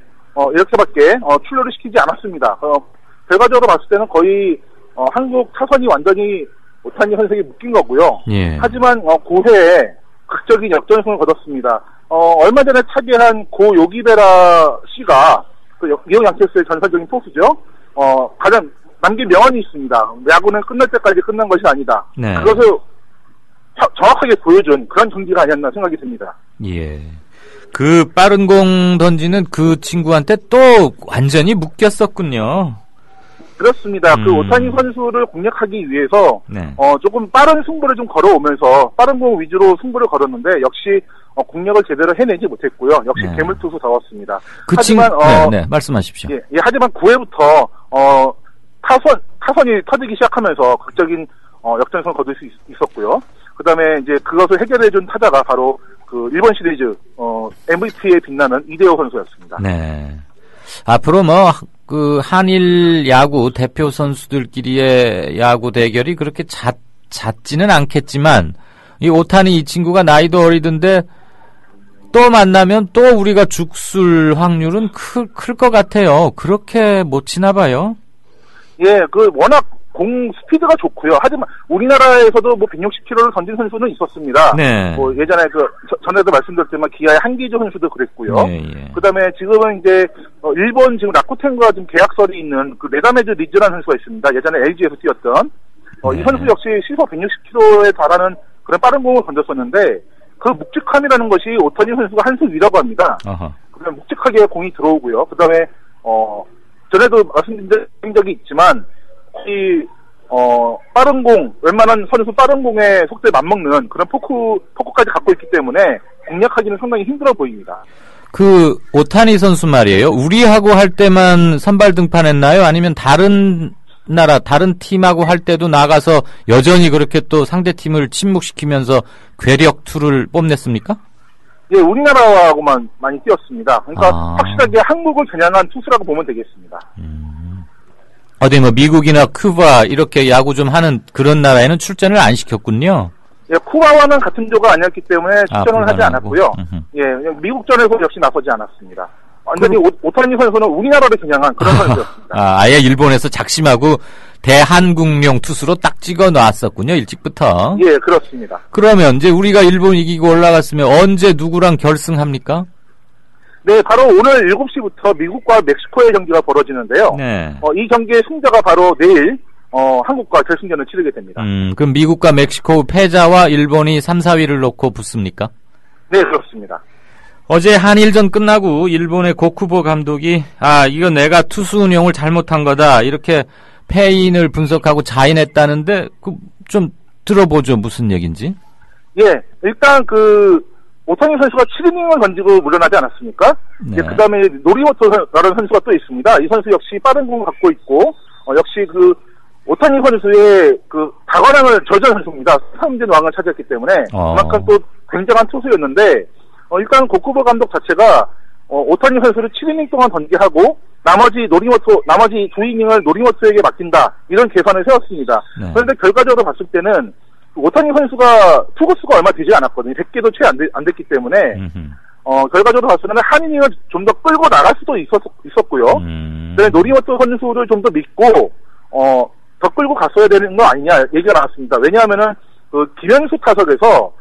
출루를 시키지 않았습니다. 결과적으로 봤을 때는 거의 한국 타선이 완전히 오타니 선수에게 묶인 거고요. 예. 하지만 9회에 극적인 역전승을 거뒀습니다. 얼마 전에 타계한 고 요기베라 씨가 그 미국 양키스의 전설적인 포수죠. 가장 남긴 명언이 있습니다. 야구는 끝날 때까지 끝난 것이 아니다. 네. 그것을 정확하게 보여준 그런 경기가 아니었나 생각이 듭니다. 예. 그 빠른 공 던지는 그 친구한테 또 완전히 묶였었군요. 그렇습니다. 그 오타니 선수를 공략하기 위해서 네. 조금 빠른 승부를 좀 걸어오면서 빠른 공 위주로 승부를 걸었는데 역시 공략을 제대로 해내지 못했고요. 역시 네. 괴물투수다웠습니다. 그 하지만 네, 말씀하십시오. 예, 하지만 9회부터 타선이 터지기 시작하면서 극적인 역전승을 거둘 수 있었고요. 그다음에 이제 그것을 해결해준 타자가 바로 그 일본 시리즈 MVP에 빛나는 이대호 선수였습니다. 네. 앞으로 그 한일 야구 대표 선수들끼리의 야구 대결이 그렇게 잦지는 않겠지만 이 오타니 이 친구가 나이도 어리던데 또 만나면 또 우리가 죽술 확률은 클 것 같아요. 그렇게 못 치나 봐요. 예, 워낙 공 스피드가 좋고요. 하지만 우리나라에서도 160km를 던진 선수는 있었습니다. 네. 예전에 전에도 말씀드렸지만 기아의 한기조 선수도 그랬고요. 예. 그다음에 지금은 이제 일본 지금 라쿠텐과 지금 계약설이 있는 그 메다메즈 리즈라는 선수가 있습니다. 예전에 LG에서 뛰었던 이 선수 역시 시속 160km에 달하는 그런 빠른 공을 던졌었는데 그 묵직함이라는 것이 오타니 선수가 한 수 위라고 합니다. 그다음에 묵직하게 공이 들어오고요. 그다음에 전에도 말씀드린 적이 있지만 이 빠른 공, 웬만한 선수 빠른 공의 속도에 맞먹는 그런 포크까지 갖고 있기 때문에 공략하기는 상당히 힘들어 보입니다. 그 오타니 선수 말이에요. 우리하고 할 때만 선발 등판했나요? 아니면 다른 나라, 다른 팀하고 할 때도 나가서 여전히 그렇게 또 상대 팀을 침묵시키면서 괴력 투를 뽐냈습니까? 예, 우리나라하고만 많이 뛰었습니다. 그러니까 확실하게 한국을 겨냥한 투수라고 보면 되겠습니다. 어디 미국이나 큐바 이렇게 야구 좀 하는 그런 나라에는 출전을 안 시켰군요. 예, 쿠바와는 같은 조가 아니었기 때문에 출전을 하지 않았고요. 예, 미국전에서 역시 나서지 않았습니다. 완전히 오타니 선수는 우리나라를 겨냥한 그런 선수였습니다. 아예 일본에서 작심하고 대한국용 투수로 딱 찍어 놨었군요, 일찍부터. 예, 그렇습니다. 그러면 이제 우리가 일본 이기고 올라갔으면 언제 누구랑 결승합니까? 네, 바로 오늘 7시부터 미국과 멕시코의 경기가 벌어지는데요. 네. 이 경기의 승자가 바로 내일 한국과 결승전을 치르게 됩니다. 그럼 미국과 멕시코 패자와 일본이 3, 4위를 놓고 붙습니까? 네, 그렇습니다. 어제 한일전 끝나고 일본의 고쿠보 감독이 이거 내가 투수 운영을 잘못한 거다 이렇게 패인을 분석하고 자인했다는데 좀 들어보죠. 무슨 얘기인지. 예, 일단 오타니 선수가 7이닝을 던지고 물러나지 않았습니까? 네. 그 다음에 노리모토라는 선수가 또 있습니다. 이 선수 역시 빠른 공을 갖고 있고, 역시 오타니 선수의 다관왕을 저지한 선수입니다. 3진 왕을 차지했기 때문에, 그만큼 또 굉장한 투수였는데, 일단 고쿠보 감독 자체가, 오타니 선수를 7이닝 동안 던지하고, 나머지 2이닝을 노리모토에게 맡긴다. 이런 계산을 세웠습니다. 네. 그런데 결과적으로 봤을 때는, 오타니 선수가 투구수가 얼마 되지 않았거든요. 100개도 채 안 됐기 때문에 결과적으로 봤을 때는 한 이닝을 좀 더 끌고 나갈 수도 있었고요. 그런데 노리모토 선수를 좀 더 믿고 더 끌고 갔어야 되는 거 아니냐 얘기가 나왔습니다. 왜냐하면은 김현수 타석에서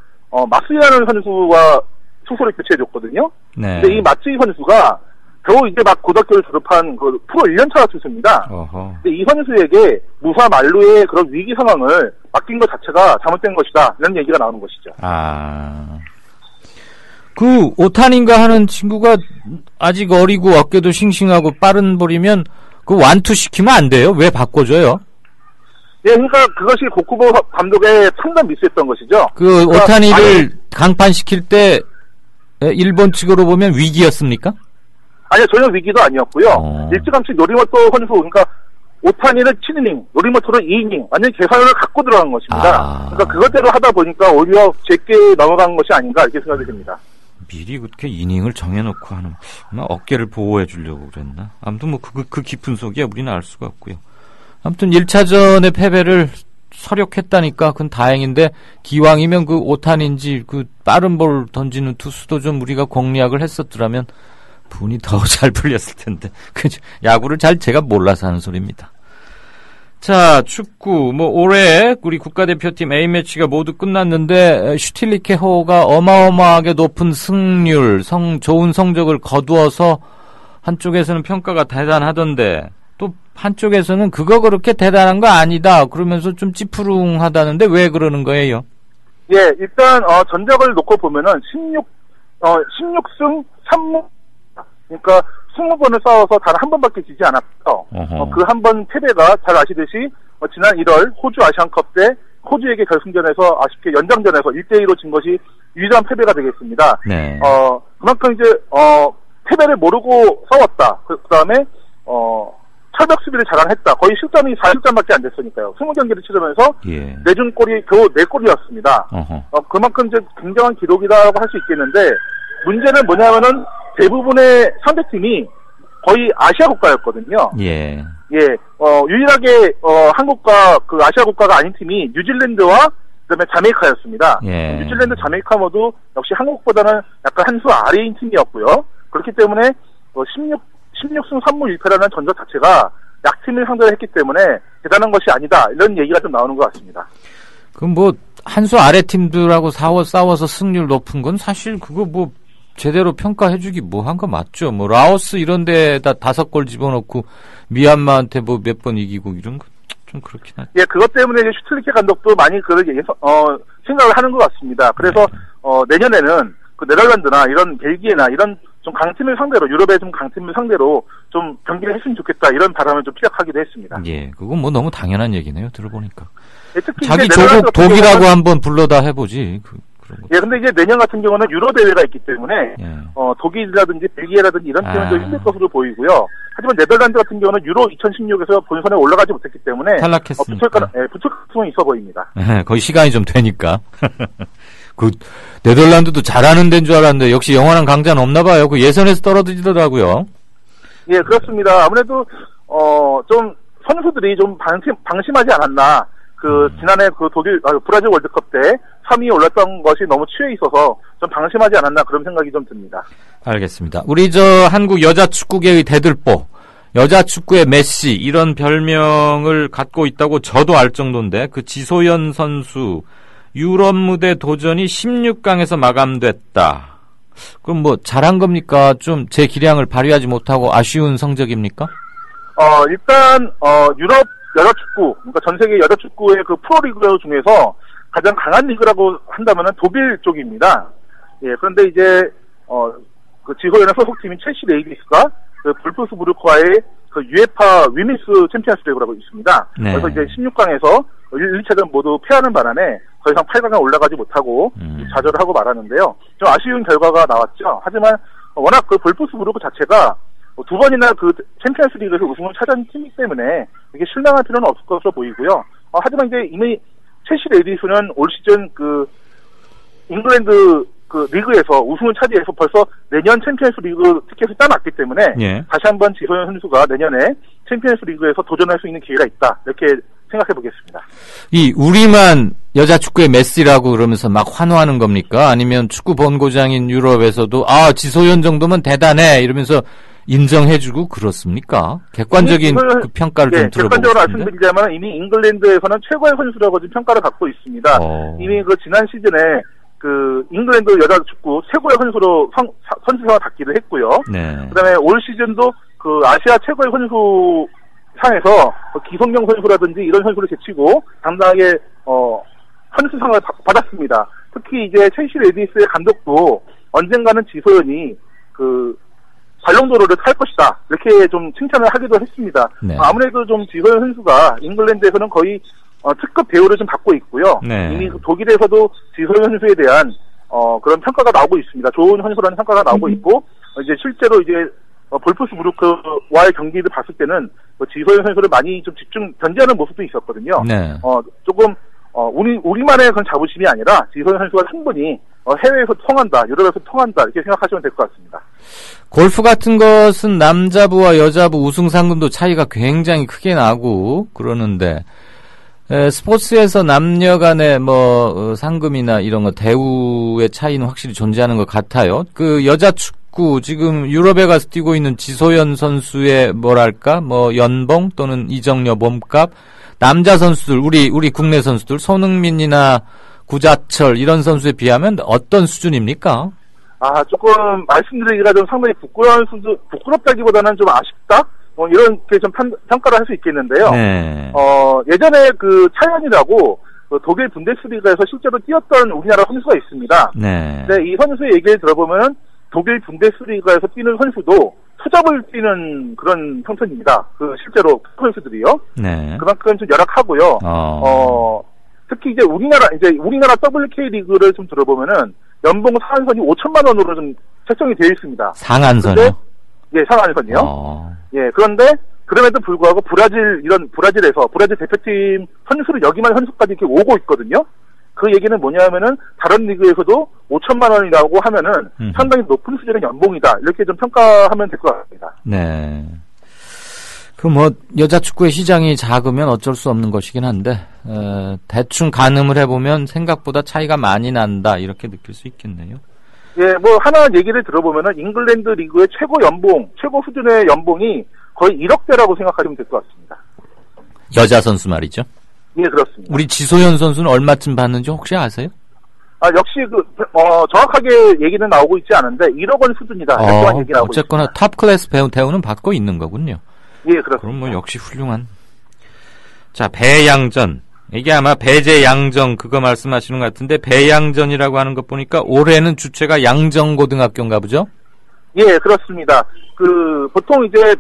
마스이라는 선수와 투수를 교체해줬거든요. 네. 근데 이 마츠이 선수가 겨우 이제 막 고등학교를 졸업한 프로 1년차 투수입니다. 근데 이 선수에게 무사 만루의 그런 위기 상황을 맡긴 것 자체가 잘못된 것이다. 이런 얘기가 나오는 것이죠. 오타니인가 하는 친구가 아직 어리고 어깨도 싱싱하고 빠른 볼이면 완투 시키면 안 돼요? 왜 바꿔줘요? 예, 그러니까 그것이 고쿠보 감독의 판단 미스였던 것이죠. 오타니를 강판시킬 때 일본 측으로 보면 위기였습니까? 아니요, 전혀 위기도 아니었고요. 일찌감치 노리모토 선수, 그러니까 오타니는 7이닝, 노리모토는 2이닝, 완전히 계산을 갖고 들어간 것입니다. 그러니까 그것대로 하다 보니까 오히려 제게 넘어간 것이 아닌가 이렇게 생각이 됩니다. 미리 그렇게 이닝을 정해놓고 하는, 어깨를 보호해 주려고 그랬나? 아무튼 뭐 그 깊은 속이야 우리는 알 수가 없고요. 아무튼 1차전의 패배를 서력했다니까 그건 다행인데, 기왕이면 그 오탄인지 그 빠른 볼 던지는 투수도 좀 우리가 공략을 했었더라면 분이 더 잘 풀렸을 텐데. 야구를 제가 몰라서 하는 소리입니다. 자, 축구 올해 우리 국가대표팀 A매치가 모두 끝났는데 슈틸리케호가 어마어마하게 높은 승률, 좋은 성적을 거두어서 한쪽에서는 평가가 대단하던데, 또 한쪽에서는 그거 그렇게 대단한 거 아니다 그러면서 좀 찌푸릉하다는데 왜 그러는 거예요? 예, 일단 전적을 놓고 보면은 16승 3무, 그러니까 20번을 싸워서 단 한 번밖에 지지 않았죠. 그 한 번 패배가 잘 아시듯이 지난 1월 호주 아시안컵 때 호주에게 결승전에서 아쉽게 연장전에서 1대2로 진 것이 유일한 패배가 되겠습니다. 네. 그만큼 이제 패배를 모르고 싸웠다. 그다음에 철벽 수비를 자랑했다. 거의 실점이 4실점밖에 안 됐으니까요. 20경기를 치르면서 내준 골이 겨우 4골이었습니다. 그만큼 이제 굉장한 기록이라고 할 수 있겠는데, 문제는 뭐냐면은 대부분의 상대팀이 거의 아시아 국가였거든요. 유일하게 한국과 그 아시아 국가가 아닌 팀이 뉴질랜드와 그다음에 자메이카였습니다. 뉴질랜드, 자메이카 모두 역시 한국보다는 약간 한 수 아래인 팀이었고요. 그렇기 때문에 16승 3무 1패라는 전적 자체가 약팀을 상대로 했기 때문에 대단한 것이 아니다, 이런 얘기가 좀 나오는 것 같습니다. 그럼 한 수 아래 팀들하고 싸워서 승률 높은 건 사실 그거 제대로 평가해주기 한 거 맞죠? 라오스 이런 데다 5골 집어넣고 미얀마한테 몇 번 이기고 이런 거 좀 그렇긴 하죠. 예, 그것 때문에 이제 슈틸리케 감독도 많이 생각을 하는 것 같습니다. 그래서 내년에는 그 네덜란드나 이런 벨기에나 이런 좀 강팀을 상대로, 유럽의 좀 강팀을 상대로 좀 경기를 했으면 좋겠다, 이런 바람을 좀 피력하기도 했습니다. 예, 그건 너무 당연한 얘기네요, 들어보니까. 예, 특히 자기 조국 독일하고 한번 불러다 해보지. 예, 근데 이제 내년 같은 경우는 유로 대회가 있기 때문에 독일이라든지 벨기에라든지 이런 팀은 좀 힘들 것으로 보이고요. 하지만 네덜란드 같은 경우는 유로 2016에서 본선에 올라가지 못했기 때문에 탈락했습니다. 붙을 가능성이 있어 보입니다. 거의 시간이 좀 되니까. 그 네덜란드도 잘하는 데인 줄 알았는데 역시 영원한 강자는 없나 봐요. 그 예선에서 떨어지더라고요. 예, 그렇습니다. 아무래도 좀 선수들이 좀 방심하지 않았나. 지난해 브라질 월드컵 때 3위에 올랐던 것이 너무 취해 있어서 좀 방심하지 않았나, 그런 생각이 좀 듭니다. 알겠습니다. 우리 한국 여자 축구계의 대들보, 여자 축구의 메시, 이런 별명을 갖고 있다고 저도 알 정도인데, 그 지소연 선수 유럽 무대 도전이 16강에서 마감됐다. 그럼 잘한 겁니까? 좀 제 기량을 발휘하지 못하고 아쉬운 성적입니까? 일단 유럽 여자 축구, 그러니까 전 세계 여자 축구의 그 프로리그 중에서 가장 강한 리그라고 한다면은 독일 쪽입니다. 예, 그런데 이제 그 지소연의 소속팀인 첼시 레이디스가 그 볼프스부르크와의 그 UEFA 위미스 챔피언스 리그라고 있습니다. 그래서 이제 16강에서 1, 2차전 모두 패하는 바람에 더 이상 8강에 올라가지 못하고 좌절을 하고 말았는데요. 좀 아쉬운 결과가 나왔죠. 하지만 워낙 그 볼프스부르크 자체가 2번이나 그 챔피언스 리그에서 우승을 차지한 팀이기 때문에 이게 실망할 필요는 없을 것으로 보이고요. 하지만 이제 이미 첼시 레이디스는 올 시즌 그 잉글랜드 그 리그에서 우승을 차지해서 벌써 내년 챔피언스 리그 티켓을 따놨기 때문에 다시 한번 지소연 선수가 내년에 챔피언스 리그에서 도전할 수 있는 기회가 있다, 이렇게 생각해 보겠습니다. 우리만 여자 축구의 메시라고 그러면서 막 환호하는 겁니까? 아니면 축구 본고장인 유럽에서도 지소연 정도면 대단해 이러면서 인정해주고 그렇습니까? 객관적인 그 평가를 좀 들어보고 싶은데. 객관적으로 말씀드리자면 이미 잉글랜드에서는 최고의 선수라고 지금 평가를 받고 있습니다. 이미 그 지난 시즌에 그 잉글랜드 여자 축구 최고의 선수로 선수상을 받기도 했고요. 그다음에 올 시즌도 그 아시아 최고의 선수 상에서 기성용 선수라든지 이런 선수를 제치고 당당하게 선수상을 받았습니다. 특히 이제 첼시 레디스의 감독도 언젠가는 지소연이 그 발롱도르를 탈 것이다, 이렇게 좀 칭찬을 하기도 했습니다. 아무래도 좀 지소연 선수가 잉글랜드에서는 거의 특급 대우를 좀 받고 있고요. 이미 독일에서도 지소연 선수에 대한 그런 평가가 나오고 있습니다. 좋은 선수라는 평가가 나오고 있고, 이제 실제로 이제, 볼프스부르크와의 경기를 봤을 때는, 지소연 선수를 많이 좀 견제하는 모습도 있었거든요. 네. 조금, 우리만의 그런 자부심이 아니라, 지소연 선수가 충분히, 해외에서 통한다, 유럽에서 통한다, 이렇게 생각하시면 될 것 같습니다. 골프 같은 것은 남자부와 여자부 우승 상금도 차이가 굉장히 크게 나고, 그러는데, 스포츠에서 남녀 간의 상금이나 이런 거 대우의 차이는 확실히 존재하는 것 같아요. 그 여자 축구 지금 유럽에 가서 뛰고 있는 지소연 선수의 연봉 또는 이정료 몸값, 남자 선수들 우리 국내 선수들 손흥민이나 구자철 이런 선수에 비하면 어떤 수준입니까? 조금 말씀드리기가 좀 상당히 부끄럽다기보다는 좀 아쉽다? 이렇게 좀 평가를 할 수 있겠는데요. 네. 예전에 그 차연이라고 독일 분데스리가에서 실제로 뛰었던 우리나라 선수가 있습니다. 네. 근데 이 선수의 얘기를 들어보면 독일 분데스리가에서 뛰는 선수도 투잡을 뛰는 그런 형편입니다. 실제로 선수들이요. 네. 그만큼 좀 열악하고요. 특히 이제 우리나라 WK 리그를 좀 들어보면은 연봉 상한선이 5천만 원으로 좀 책정이 되어 있습니다. 상한선이요? 예, 상한선이요. 예, 그런데 그럼에도 불구하고 브라질 대표팀 선수를 여기만 선수까지 이렇게 오고 있거든요. 그 얘기는 뭐냐면은 다른 리그에서도 5천만 원이라고 하면은 상당히 높은 수준의 연봉이다. 이렇게 좀 평가하면 될 것 같습니다. 네. 여자 축구의 시장이 작으면 어쩔 수 없는 것이긴 한데, 대충 가늠을 해보면 생각보다 차이가 많이 난다. 이렇게 느낄 수 있겠네요. 예, 하나 얘기를 들어보면은 잉글랜드 리그의 최고 수준의 연봉이 거의 1억대라고 생각하시면 될 것 같습니다. 여자 선수 말이죠? 예, 그렇습니다. 우리 지소연 선수는 얼마쯤 받는지 혹시 아세요? 역시 정확하게 얘기는 나오고 있지 않은데 1억 원 수준이다. 어쨌거나 있습니다. 탑 클래스 대우는 받고 있는 거군요. 예, 그렇습니다. 그럼 역시 훌륭한. 자, 배양전. 이게 아마 배제 양정 그거 말씀하시는 것 같은데 배양전이라고 하는 것 보니까 올해는 주체가 양정고등학교인가 보죠? 예, 그렇습니다. 보통 이제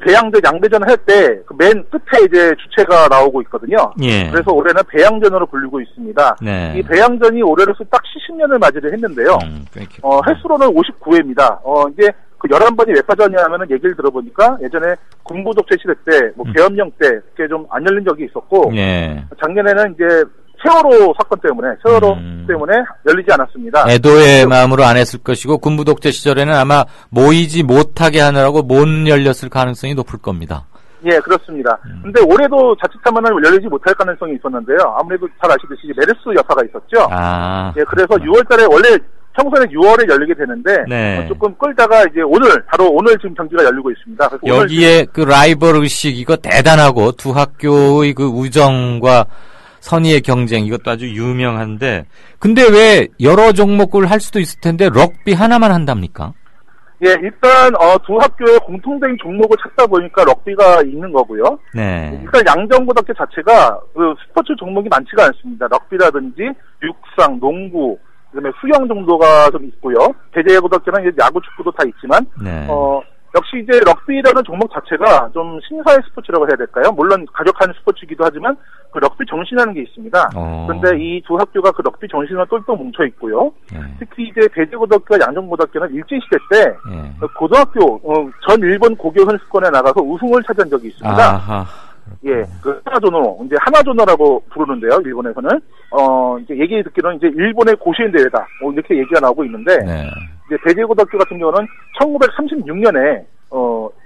배양전 양대전 할 때 맨 끝에 이제 주체가 나오고 있거든요. 예. 그래서 올해는 배양전으로 불리고 있습니다. 네. 이 배양전이 올해로서 딱 70년을 맞이를 했는데요. 횟수로는 59회입니다. 이제 11번이 왜 빠졌냐면은 얘기를 들어보니까 예전에 군부 독재 시대 때, 계엄령 때, 그게 좀 안 열린 적이 있었고, 예. 작년에는 이제 세월호 사건 때문에 열리지 않았습니다. 애도의 마음으로 안 했을 것이고, 군부 독재 시절에는 아마 모이지 못하게 하느라고 못 열렸을 가능성이 높을 겁니다. 예, 그렇습니다. 근데 올해도 자칫하면 열리지 못할 가능성이 있었는데요. 아무래도 잘 아시듯이 메르스 여파가 있었죠. 예, 그래서 6월 달에 원래 평소에는 6월에 열리게 되는데 네. 조금 끌다가 이제 바로 오늘 지금 경기가 열리고 있습니다. 그래서 여기에 라이벌 의식 이거 대단하고 두 학교의 우정과 선의의 경쟁 이것도 아주 유명한데 근데 왜 여러 종목을 할 수도 있을 텐데 럭비 하나만 한답니까? 예, 일단 두 학교의 공통된 종목을 찾다 보니까 럭비가 있는 거고요. 네. 일단 양정고등학교 자체가 스포츠 종목이 많지가 않습니다. 럭비라든지 육상, 농구, 그다음에 수영 정도가 좀 있고요. 대제고등학교는 야구, 축구도 다 있지만, 네. 역시 이제 럭비라는 종목 자체가 좀 신사의 스포츠라고 해야 될까요? 물론 가격한 스포츠이기도 하지만 그 럭비 정신이라는 게 있습니다. 그런데 이 두 학교가 그 럭비 정신으로 똘똘 뭉쳐 있고요. 네. 특히 이제 대제고등학교와 양정고등학교는 일제시대 때 고등학교 전 일본 고교 선수권에 나가서 우승을 차지한 적이 있습니다. 아하. 예, 하나조노, 이제 하나조노라고 부르는데요, 일본에서는. 이제 얘기 듣기로는 이제 일본의 고시인 대회다. 이렇게 얘기가 나오고 있는데, 네. 이제 대제고등학교 같은 경우는 1936년에,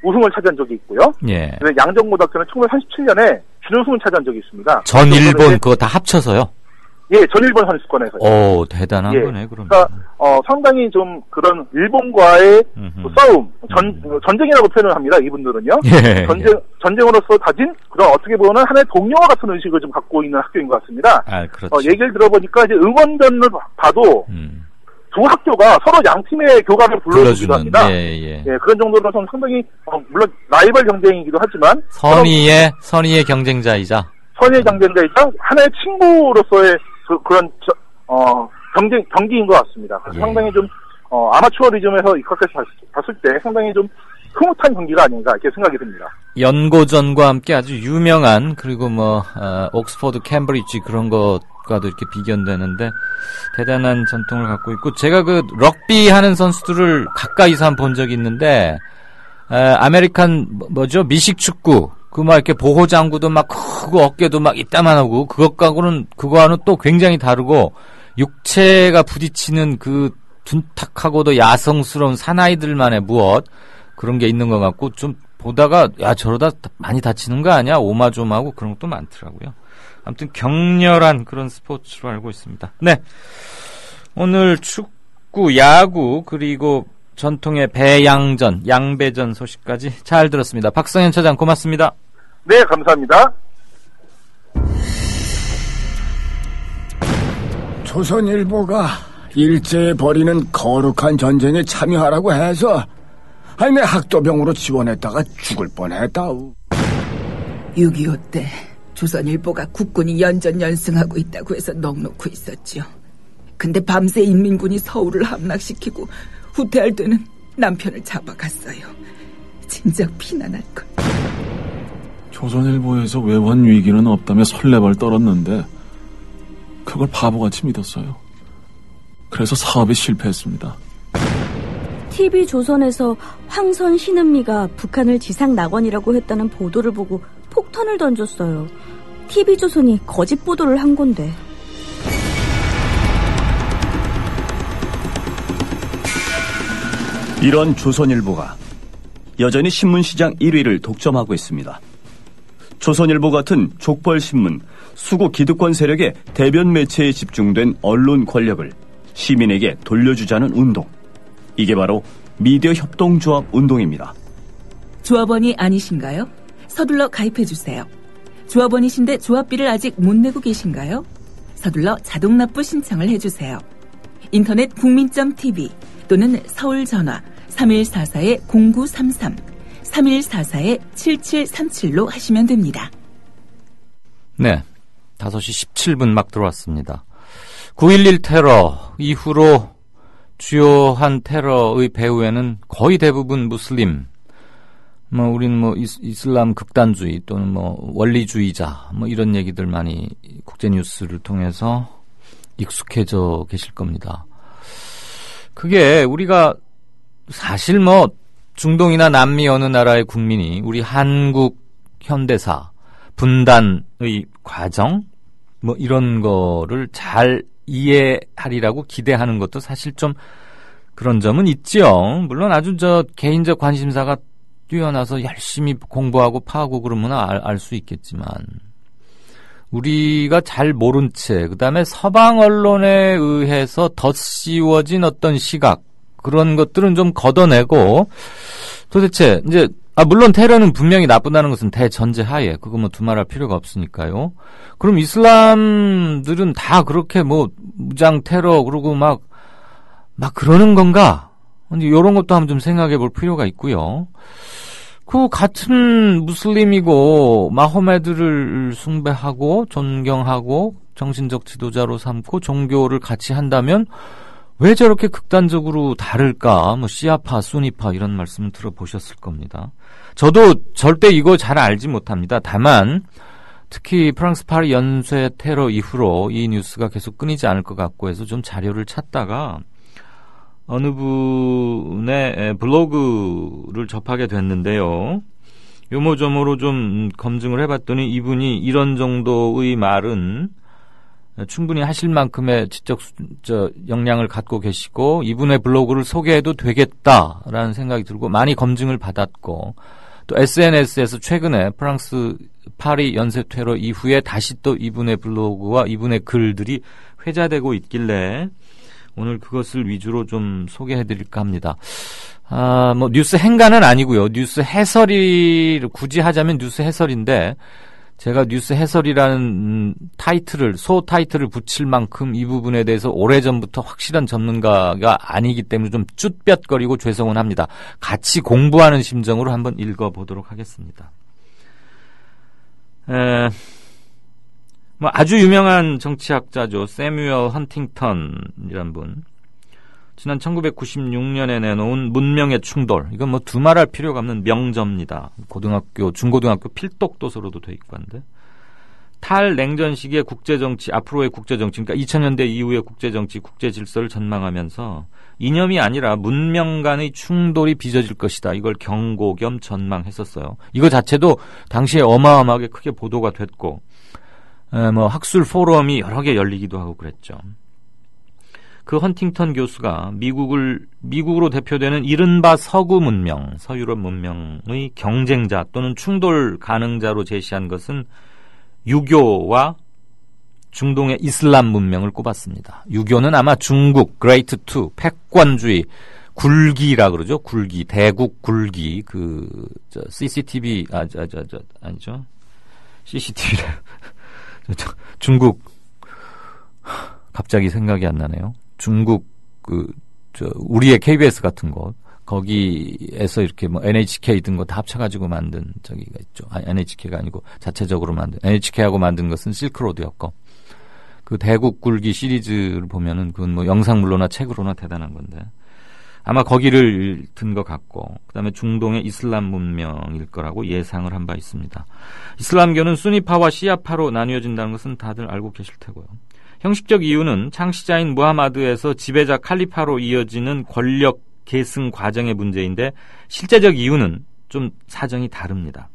우승을 차지한 적이 있고요. 예. 양정고등학교는 1937년에 준우승을 차지한 적이 있습니다. 전 일본 그거 다 합쳐서요? 예, 전 일본 선수권에서요. 오, 대단한 거네, 그럼. 그러니까, 상당히 좀 그런 일본과의 싸움, 전쟁이라고 표현을 합니다, 이분들은요. 예, 전쟁으로서 다진 그런 어떻게 보면 하나의 동료와 같은 의식을 좀 갖고 있는 학교인 것 같습니다. 그렇죠. 얘기를 들어보니까 이제 응원전을 봐도 두 학교가 서로 양 팀의 교감을 불러주기도 합니다. 예, 그런 정도로 좀 상당히 물론 라이벌 경쟁이기도 하지만 선의의 경쟁자이자 하나의 친구로서의 그런 경기인 것 같습니다. 그래서 상당히 좀 아마추어리즘에서 입각해서 봤을 때 상당히 좀 흐뭇한 경기가 아닌가 이렇게 생각이 듭니다. 연고전과 함께 아주 유명한 그리고 옥스퍼드, 캠브리지 그런 것 과도 이렇게 비견되는데 대단한 전통을 갖고 있고, 제가 그 럭비 하는 선수들을 가까이서 한 본 적이 있는데, 아메리칸 뭐죠? 미식 축구. 그 막 이렇게 보호 장구도 막 크고 어깨도 막 이따만하고, 그거하고는 또 굉장히 다르고, 육체가 부딪히는 그 둔탁하고도 야성스러운 사나이들만의 무엇 그런 게 있는 것 같고, 좀 보다가 야 저러다 많이 다치는 거 아니야? 오마조마하고 그런 것도 많더라고요. 아무튼 격렬한 그런 스포츠로 알고 있습니다. 네, 오늘 축구, 야구, 그리고 전통의 배양전, 양배전 소식까지 잘 들었습니다. 박성현 차장 고맙습니다. 네, 감사합니다. 조선일보가 일제에 벌이는 거룩한 전쟁에 참여하라고 해서 내 학도병으로 지원했다가 죽을 뻔했다우. 6.25 때 조선일보가 국군이 연전연승하고 있다고 해서 넋놓고 있었죠. 근데 밤새 인민군이 서울을 함락시키고 후퇴할 때는 남편을 잡아갔어요. 진작 피난할걸. 조선일보에서 외환 위기는 없다며 설레발 떨었는데 그걸 바보같이 믿었어요. 그래서 사업에 실패했습니다. TV조선에서 황선 신은미가 북한을 지상 낙원이라고 했다는 보도를 보고 폭탄을 던졌어요. TV조선이 거짓 보도를 한 건데. 이런 조선일보가 여전히 신문시장 1위를 독점하고 있습니다. 조선일보 같은 족벌신문, 수구 기득권 세력의 대변 매체에 집중된 언론 권력을 시민에게 돌려주자는 운동. 이게 바로 미디어 협동조합 운동입니다. 조합원이 아니신가요? 서둘러 가입해주세요. 조합원이신데 조합비를 아직 못 내고 계신가요? 서둘러 자동납부 신청을 해주세요. 인터넷 국민.tv 또는 서울전화 3144-0933, 3144-7737로 하시면 됩니다. 네, 5시 17분 막 들어왔습니다. 9.11 테러 이후로 주요한 테러의 배후에는 거의 대부분 무슬림, 우리는 이슬람 극단주의 또는 원리주의자 이런 얘기들 많이 국제 뉴스를 통해서 익숙해져 계실 겁니다. 그게 우리가 사실 중동이나 남미 어느 나라의 국민이 우리 한국 현대사 분단의 과정 이런 거를 잘 이해하리라고 기대하는 것도 사실 좀 그런 점은 있죠. 물론 아주 개인적 관심사가 뛰어나서 열심히 공부하고 파하고 그러면 알 수 있겠지만, 우리가 잘 모른 채 그다음에 서방 언론에 의해서 덧씌워진 어떤 시각, 그런 것들은 좀 걷어내고, 도대체 이제 물론 테러는 분명히 나쁘다는 것은 대전제하에 그거 두말할 필요가 없으니까요. 그럼 이슬람들은 다 그렇게 무장 테러 그러고 막 그러는 건가? 이런 것도 한번 좀 생각해 볼 필요가 있고요. 그 같은 무슬림이고 마호메드를 숭배하고 존경하고 정신적 지도자로 삼고 종교를 같이 한다면 왜 저렇게 극단적으로 다를까? 시아파, 수니파 이런 말씀을 들어보셨을 겁니다. 저도 절대 이거 잘 알지 못합니다. 다만 특히 프랑스 파리 연쇄 테러 이후로 이 뉴스가 계속 끊이지 않을 것 같고 해서 좀 자료를 찾다가 어느 분의 블로그를 접하게 됐는데요. 요모조모로 좀 검증을 해봤더니 이분이 이런 정도의 말은 충분히 하실 만큼의 지적 역량을 갖고 계시고 이분의 블로그를 소개해도 되겠다라는 생각이 들고 많이 검증을 받았고, 또 SNS에서 최근에 프랑스 파리 연쇄 테러 이후에 다시 또 이분의 블로그와 이분의 글들이 회자되고 있길래 오늘 그것을 위주로 좀 소개해드릴까 합니다. 뉴스 행간은 아니고요. 뉴스 해설이 굳이 하자면 뉴스 해설인데, 제가 뉴스 해설이라는 소 타이틀을 붙일 만큼 이 부분에 대해서 오래전부터 확실한 전문가가 아니기 때문에 좀 쭈뼛거리고 죄송은 합니다. 같이 공부하는 심정으로 한번 읽어보도록 하겠습니다. 아주 유명한 정치학자죠. 세뮤얼 헌팅턴이란 분. 지난 1996년에 내놓은 문명의 충돌. 이건 두말할 필요가 없는 명저입니다. 중고등학교 필독 도서로도 돼 있고 한데. 탈냉전 시기의 국제정치, 앞으로의 국제정치, 그러니까 2000년대 이후의 국제정치, 국제질서를 전망하면서 이념이 아니라 문명 간의 충돌이 빚어질 것이다. 이걸 경고 겸 전망했었어요. 이거 자체도 당시에 어마어마하게 크게 보도가 됐고, 학술 포럼이 여러 개 열리기도 하고 그랬죠. 그 헌팅턴 교수가 미국으로 대표되는 이른바 서구 문명, 서유럽 문명의 경쟁자 또는 충돌 가능자로 제시한 것은 유교와 중동의 이슬람 문명을 꼽았습니다. 유교는 아마 중국, 그레이트 투, 패권주의, 굴기라 그러죠. 굴기, 대국 굴기, CCTV, 아니죠. CCTV래. 중국, 갑자기 생각이 안 나네요. 중국, 우리의 KBS 같은 곳, 거기에서 이렇게 NHK 등 거 다 합쳐가지고 만든 저기가 있죠. NHK가 아니고 자체적으로 만든, NHK하고 만든 것은 실크로드였고, 그 대국 굴기 시리즈를 보면은 그건 영상물로나 책으로나 대단한 건데, 아마 거기를 든 것 같고, 그 다음에 중동의 이슬람 문명일 거라고 예상을 한 바 있습니다. 이슬람교는 수니파와 시아파로 나뉘어진다는 것은 다들 알고 계실 테고요. 형식적 이유는 창시자인 무하마드에서 지배자 칼리파로 이어지는 권력 계승 과정의 문제인데, 실제적 이유는 좀 사정이 다릅니다.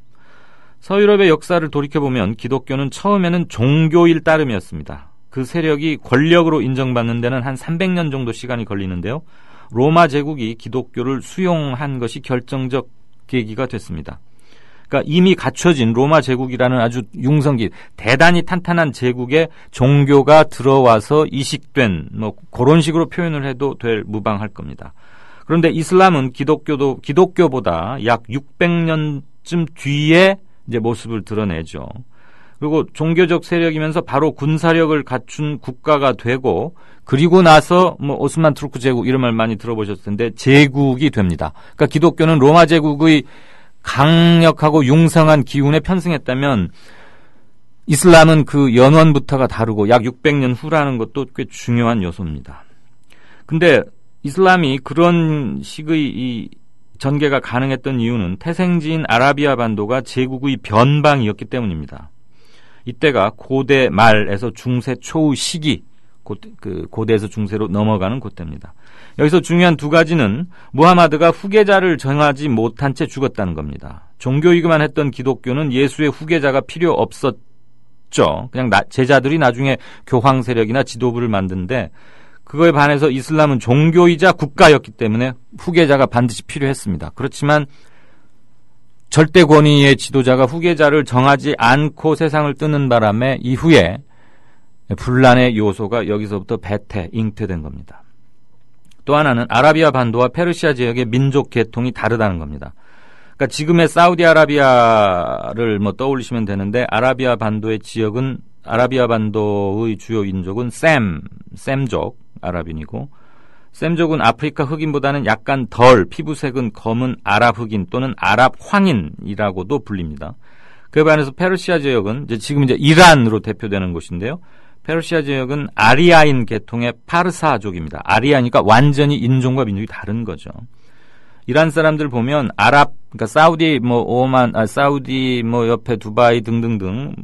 서유럽의 역사를 돌이켜보면 기독교는 처음에는 종교일 따름이었습니다. 그 세력이 권력으로 인정받는 데는 한 300년 정도 시간이 걸리는데요. 로마 제국이 기독교를 수용한 것이 결정적 계기가 됐습니다. 그러니까 이미 갖춰진 로마 제국이라는 아주 융성기, 대단히 탄탄한 제국에 종교가 들어와서 이식된, 그런 식으로 표현을 해도 될 무방할 겁니다. 그런데 이슬람은 기독교보다 약 600년쯤 뒤에 이제 모습을 드러내죠. 그리고 종교적 세력이면서 바로 군사력을 갖춘 국가가 되고, 그리고 나서 오스만 투르크 제국 이런 말 많이 들어보셨을 텐데 제국이 됩니다. 그러니까 기독교는 로마 제국의 강력하고 융성한 기운에 편승했다면, 이슬람은 그 연원부터가 다르고 약 600년 후라는 것도 꽤 중요한 요소입니다. 근데 이슬람이 그런 식의 이 전개가 가능했던 이유는 태생지인 아라비아 반도가 제국의 변방이었기 때문입니다. 이때가 고대 말에서 중세 초의 시기, 고대에서 중세로 넘어가는 그때입니다. 여기서 중요한 두 가지는 무하마드가 후계자를 정하지 못한 채 죽었다는 겁니다. 종교이기만 했던 기독교는 예수의 후계자가 필요 없었죠. 그냥 제자들이 나중에 교황 세력이나 지도부를 만드는데, 그거에 반해서 이슬람은 종교이자 국가였기 때문에 후계자가 반드시 필요했습니다. 그렇지만 절대 권위의 지도자가 후계자를 정하지 않고 세상을 뜨는 바람에 이후에 분란의 요소가 여기서부터 잉태된 겁니다. 또 하나는 아라비아 반도와 페르시아 지역의 민족 계통이 다르다는 겁니다. 그러니까 지금의 사우디아라비아를 떠올리시면 되는데, 아라비아 반도의 지역은, 아라비아 반도의 주요 인족은 셈족, 아랍인이고, 셈족은 아프리카 흑인보다는 약간 덜, 피부색은 검은 아랍 흑인 또는 아랍 황인이라고도 불립니다. 그에 반해서 페르시아 지역은 지금 이란으로 대표되는 곳인데요. 페르시아 지역은 아리아인 계통의 파르사족입니다. 아리아니까 완전히 인종과 민족이 다른 거죠. 이란 사람들 보면 그러니까 사우디 오만, 사우디 옆에 두바이 등등등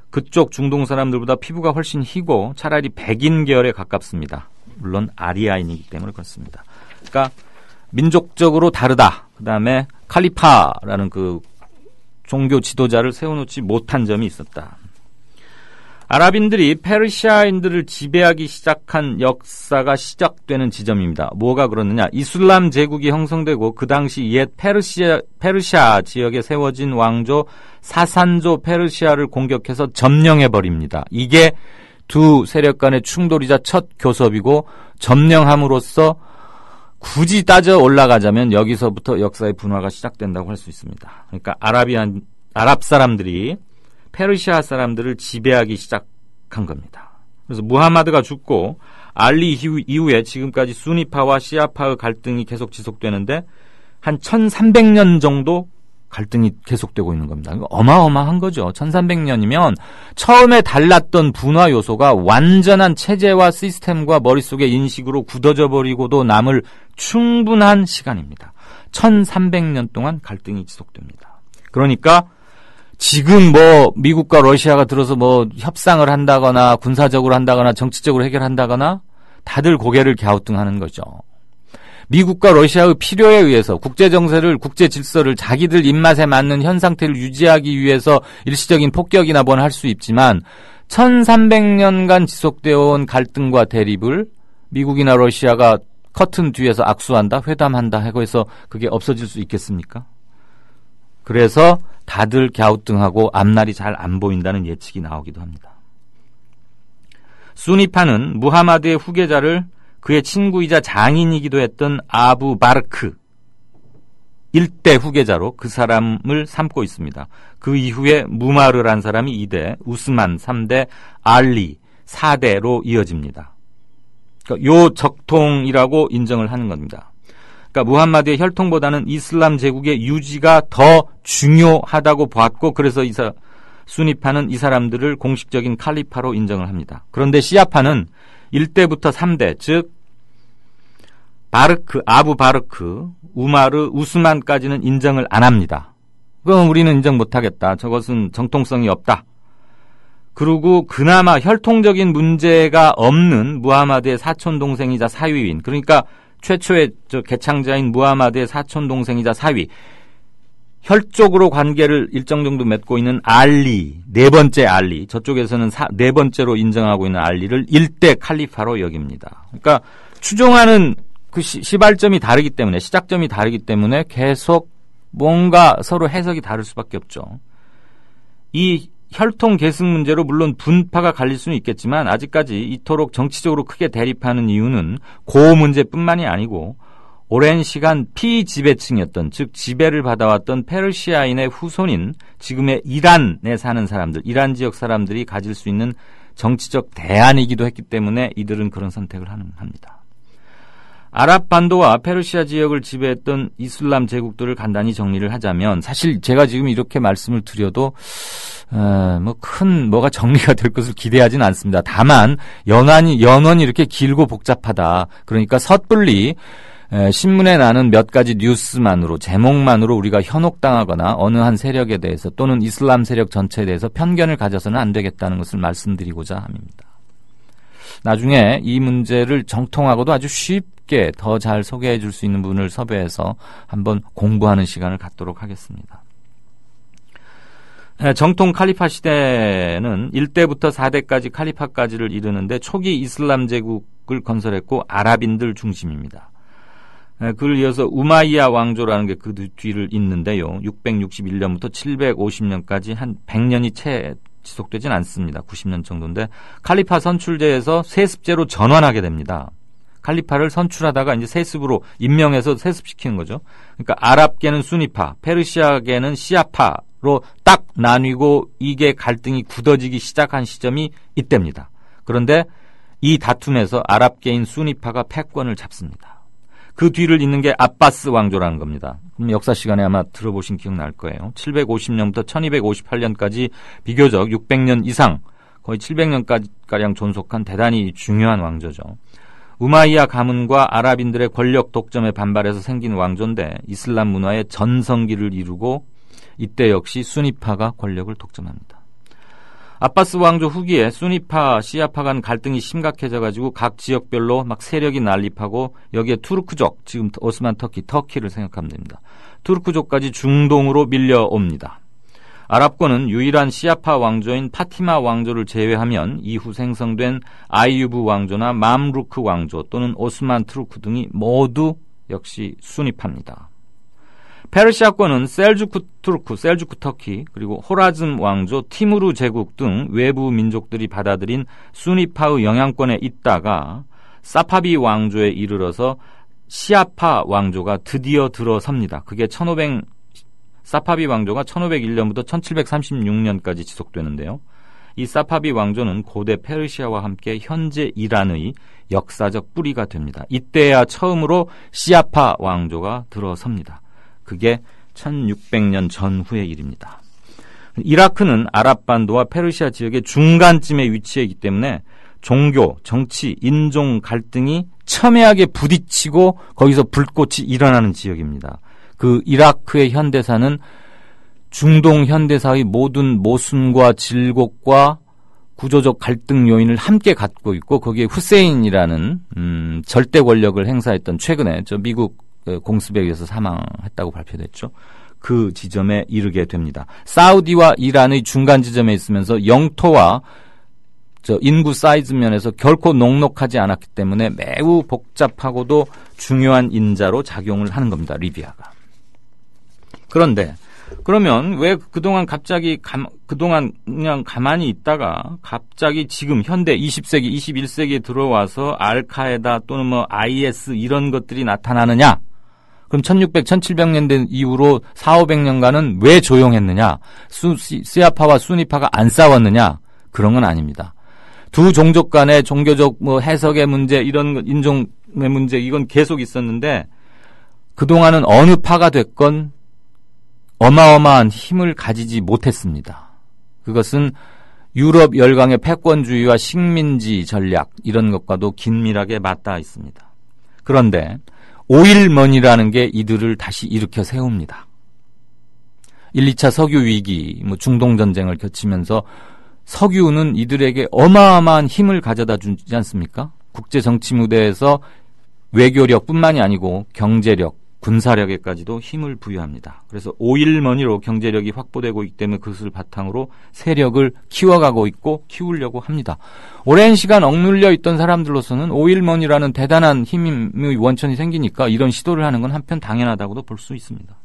그쪽 중동 사람들보다 피부가 훨씬 희고 차라리 백인 계열에 가깝습니다. 물론 아리아인이기 때문에 그렇습니다. 그러니까 민족적으로 다르다. 그 다음에 칼리파라는 그 종교 지도자를 세워놓지 못한 점이 있었다. 아랍인들이 페르시아인들을 지배하기 시작한 역사가 시작되는 지점입니다. 뭐가 그렇느냐? 이슬람 제국이 형성되고 그 당시 옛 페르시아 지역에 세워진 왕조 사산조 페르시아를 공격해서 점령해버립니다. 이게 두 세력 간의 충돌이자 첫 교섭이고, 점령함으로써 굳이 따져 올라가자면 여기서부터 역사의 분화가 시작된다고 할 수 있습니다. 그러니까 아랍 사람들이 페르시아 사람들을 지배하기 시작한 겁니다. 그래서 무하마드가 죽고 알리 이후에 지금까지 수니파와 시아파의 갈등이 계속 지속되는데 한 1300년 정도 갈등이 계속되고 있는 겁니다. 어마어마한 거죠. 1300년이면 처음에 달랐던 분화 요소가 완전한 체제와 시스템과 머릿속의 인식으로 굳어져 버리고도 남을 충분한 시간입니다. 1300년 동안 갈등이 지속됩니다. 그러니까 지금 뭐 미국과 러시아가 들어서 뭐 협상을 한다거나 군사적으로 한다거나 정치적으로 해결한다거나 다들 고개를 갸우뚱하는 거죠. 미국과 러시아의 필요에 의해서 국제 정세를, 국제 질서를 자기들 입맛에 맞는 현 상태를 유지하기 위해서 일시적인 폭격이나 뭘 할 수 있지만 1300년간 지속되어 온 갈등과 대립을 미국이나 러시아가 커튼 뒤에서 악수한다, 회담한다 하고 해서 그게 없어질 수 있겠습니까? 그래서 다들 갸우뚱하고 앞날이 잘 안 보인다는 예측이 나오기도 합니다. 수니파는 무하마드의 후계자를 그의 친구이자 장인이기도 했던 아부 바르크 1대 후계자로 그 사람을 삼고 있습니다. 그 이후에 무마르란 사람이 2대, 우스만 3대, 알리 4대로 이어집니다. 그러니까 요 적통이라고 인정을 하는 겁니다. 그러니까 무함마드의 혈통보다는 이슬람 제국의 유지가 더 중요하다고 보았고 그래서 수니파는 이 사람들을 공식적인 칼리파로 인정을 합니다. 그런데 시아파는 1대부터 3대, 즉 바르크, 아부 바르크, 우마르, 우스만까지는 인정을 안 합니다. 그럼 우리는 인정 못하겠다. 저것은 정통성이 없다. 그리고 그나마 혈통적인 문제가 없는 무하마드의 사촌동생이자 사위인, 그러니까 최초의 개창자인 무하마드의 사촌동생이자 사위, 혈족으로 관계를 일정 정도 맺고 있는 알리, 네 번째 알리, 저쪽에서는 네 번째로 인정하고 있는 알리를 1대 칼리파로 여깁니다. 그러니까 추종하는 그 시발점이 다르기 때문에, 시작점이 다르기 때문에 계속 뭔가 서로 해석이 다를 수밖에 없죠. 이 혈통 계승 문제로 물론 분파가 갈릴 수는 있겠지만 아직까지 이토록 정치적으로 크게 대립하는 이유는 그 문제뿐만이 아니고 오랜 시간 피지배층이었던, 즉 지배를 받아왔던 페르시아인의 후손인 지금의 이란에 사는 사람들, 이란 지역 사람들이 가질 수 있는 정치적 대안이기도 했기 때문에 이들은 그런 선택을 합니다. 아랍 반도와 페르시아 지역을 지배했던 이슬람 제국들을 간단히 정리를 하자면, 사실 제가 지금 이렇게 말씀을 드려도 뭐가 정리가 될 것을 기대하진 않습니다. 다만 연원이 이렇게 길고 복잡하다. 그러니까 섣불리 신문에 나는 몇 가지 뉴스만으로, 제목만으로 우리가 현혹당하거나 어느 한 세력에 대해서 또는 이슬람 세력 전체에 대해서 편견을 가져서는 안 되겠다는 것을 말씀드리고자 합니다. 나중에 이 문제를 정통하고도 아주 쉽게 더 잘 소개해 줄 수 있는 분을 섭외해서 한번 공부하는 시간을 갖도록 하겠습니다. 정통 칼리파 시대는 1대부터 4대까지 칼리파까지를 이르는데 초기 이슬람 제국을 건설했고 아랍인들 중심입니다. 그를 이어서 우마이야 왕조라는 게 그 뒤를 잇는데요. 661년부터 750년까지 한 100년이 채 지속되진 않습니다. 90년 정도인데 칼리파 선출제에서 세습제로 전환하게 됩니다. 칼리파를 선출하다가 이제 세습으로 임명해서 세습시키는 거죠. 그러니까 아랍계는 수니파, 페르시아계는 시아파로 딱 나뉘고 이게 갈등이 굳어지기 시작한 시점이 이때입니다. 그런데 이 다툼에서 아랍계인 수니파가 패권을 잡습니다. 그 뒤를 잇는 게 아바스 왕조라는 겁니다. 그럼 역사 시간에 아마 들어보신 기억 날 거예요. 750년부터 1258년까지 비교적 600년 이상, 거의 700년가량 존속한 대단히 중요한 왕조죠. 우마이야 가문과 아랍인들의 권력 독점에 반발해서 생긴 왕조인데 이슬람 문화의 전성기를 이루고 이때 역시 수니파가 권력을 독점합니다. 아바스 왕조 후기에 수니파, 시아파 간 갈등이 심각해져가지고 각 지역별로 막 세력이 난립하고 여기에 투르크족, 지금 오스만 터키를 생각하면 됩니다. 투르크족까지 중동으로 밀려옵니다. 아랍권은 유일한 시아파 왕조인 파티마 왕조를 제외하면 이후 생성된 아이유브 왕조나 맘루크 왕조 또는 오스만 투르크 등이 모두 역시 수니파입니다. 페르시아권은 셀주크 투르크, 셀주크 터키, 그리고 호라즘 왕조, 티무르 제국 등 외부 민족들이 받아들인 수니파의 영향권에 있다가 사파비 왕조에 이르러서 시아파 왕조가 드디어 들어섭니다. 그게 사파비 왕조가 1501년부터 1736년까지 지속되는데요. 이 사파비 왕조는 고대 페르시아와 함께 현재 이란의 역사적 뿌리가 됩니다. 이때야 처음으로 시아파 왕조가 들어섭니다. 그게 1600년 전후의 일입니다. 이라크는 아랍반도와 페르시아 지역의 중간쯤에 위치해 있기 때문에 종교, 정치, 인종 갈등이 첨예하게 부딪히고 거기서 불꽃이 일어나는 지역입니다. 그 이라크의 현대사는 중동 현대사의 모든 모순과 질곡과 구조적 갈등 요인을 함께 갖고 있고 거기에 후세인이라는 절대 권력을 행사했던 최근에 미국 공습에 의해서 사망했다고 발표됐죠. 그 지점에 이르게 됩니다. 사우디와 이란의 중간 지점에 있으면서 영토와 인구 사이즈 면에서 결코 녹록하지 않았기 때문에 매우 복잡하고도 중요한 인자로 작용을 하는 겁니다. 리비아가. 그런데 그러면 왜 그동안 갑자기 그동안 그냥 가만히 있다가 갑자기 지금 현대 20세기, 21세기에 들어와서 알카에다 또는 IS 이런 것들이 나타나느냐? 그럼 1600, 1700년대 이후로 400~500년간은 왜 조용했느냐? 시아파와 수니파가 안 싸웠느냐? 그런 건 아닙니다. 두 종족 간의 종교적 해석의 문제, 이런 인종의 문제, 이건 계속 있었는데 그동안은 어느 파가 됐건 어마어마한 힘을 가지지 못했습니다. 그것은 유럽 열강의 패권주의와 식민지 전략 이런 것과도 긴밀하게 맞닿아 있습니다. 그런데 오일머니라는 게 이들을 다시 일으켜 세웁니다. 1, 2차 석유 위기, 중동 전쟁을 거치면서 석유는 이들에게 어마어마한 힘을 가져다 주지 않습니까? 국제 정치 무대에서 외교력뿐만이 아니고 경제력, 군사력에까지도 힘을 부여합니다. 그래서 오일머니로 경제력이 확보되고 있기 때문에 그것을 바탕으로 세력을 키워가고 있고 키우려고 합니다. 오랜 시간 억눌려 있던 사람들로서는 오일머니라는 대단한 힘의 원천이 생기니까 이런 시도를 하는 건 한편 당연하다고도 볼 수 있습니다.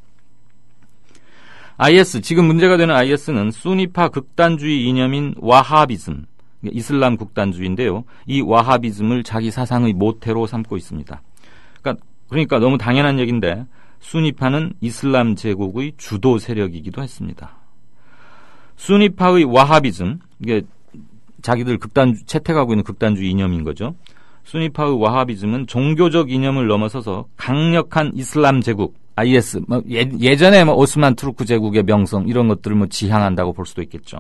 IS, 지금 문제가 되는 IS는 수니파 극단주의 이념인 와하비즘, 이슬람 극단주의인데요. 이 와하비즘을 자기 사상의 모태로 삼고 있습니다. 그러니까 너무 당연한 얘기인데 수니파는 이슬람 제국의 주도 세력이기도 했습니다. 수니파의 와하비즘, 이게 자기들 채택하고 있는 극단주의 이념인 거죠. 수니파의 와하비즘은 종교적 이념을 넘어서서 강력한 이슬람 제국, IS, 예전에 오스만 투르크 제국의 명성 이런 것들을 지향한다고 볼 수도 있겠죠.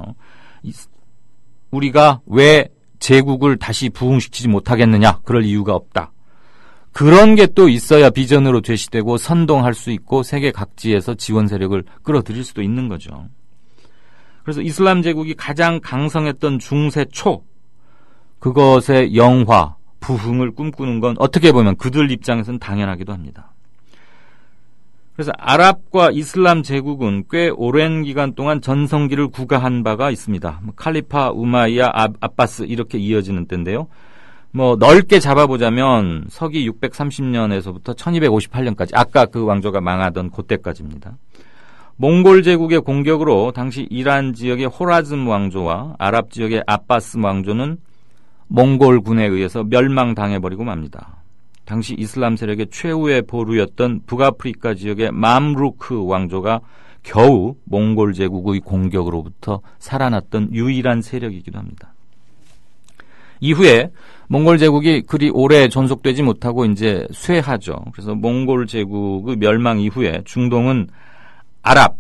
우리가 왜 제국을 다시 부흥시키지 못하겠느냐? 그럴 이유가 없다. 그런 게 또 있어야 비전으로 제시되고 선동할 수 있고 세계 각지에서 지원 세력을 끌어들일 수도 있는 거죠. 그래서 이슬람 제국이 가장 강성했던 중세 초 그것의 영화, 부흥을 꿈꾸는 건 어떻게 보면 그들 입장에서는 당연하기도 합니다. 그래서 아랍과 이슬람 제국은 꽤 오랜 기간 동안 전성기를 구가한 바가 있습니다. 칼리파, 우마이야, 아바스 이렇게 이어지는 때인데요. 넓게 잡아보자면 서기 630년에서부터 1258년까지 아까 그 왕조가 망하던 그때까지입니다. 몽골 제국의 공격으로 당시 이란 지역의 호라즘 왕조와 아랍 지역의 아바스 왕조는 몽골군에 의해서 멸망당해버리고 맙니다. 당시 이슬람 세력의 최후의 보루였던 북아프리카 지역의 맘루크 왕조가 겨우 몽골 제국의 공격으로부터 살아났던 유일한 세력이기도 합니다. 이후에 몽골 제국이 그리 오래 존속되지 못하고 이제 쇠하죠. 그래서 몽골 제국의 멸망 이후에 중동은 아랍,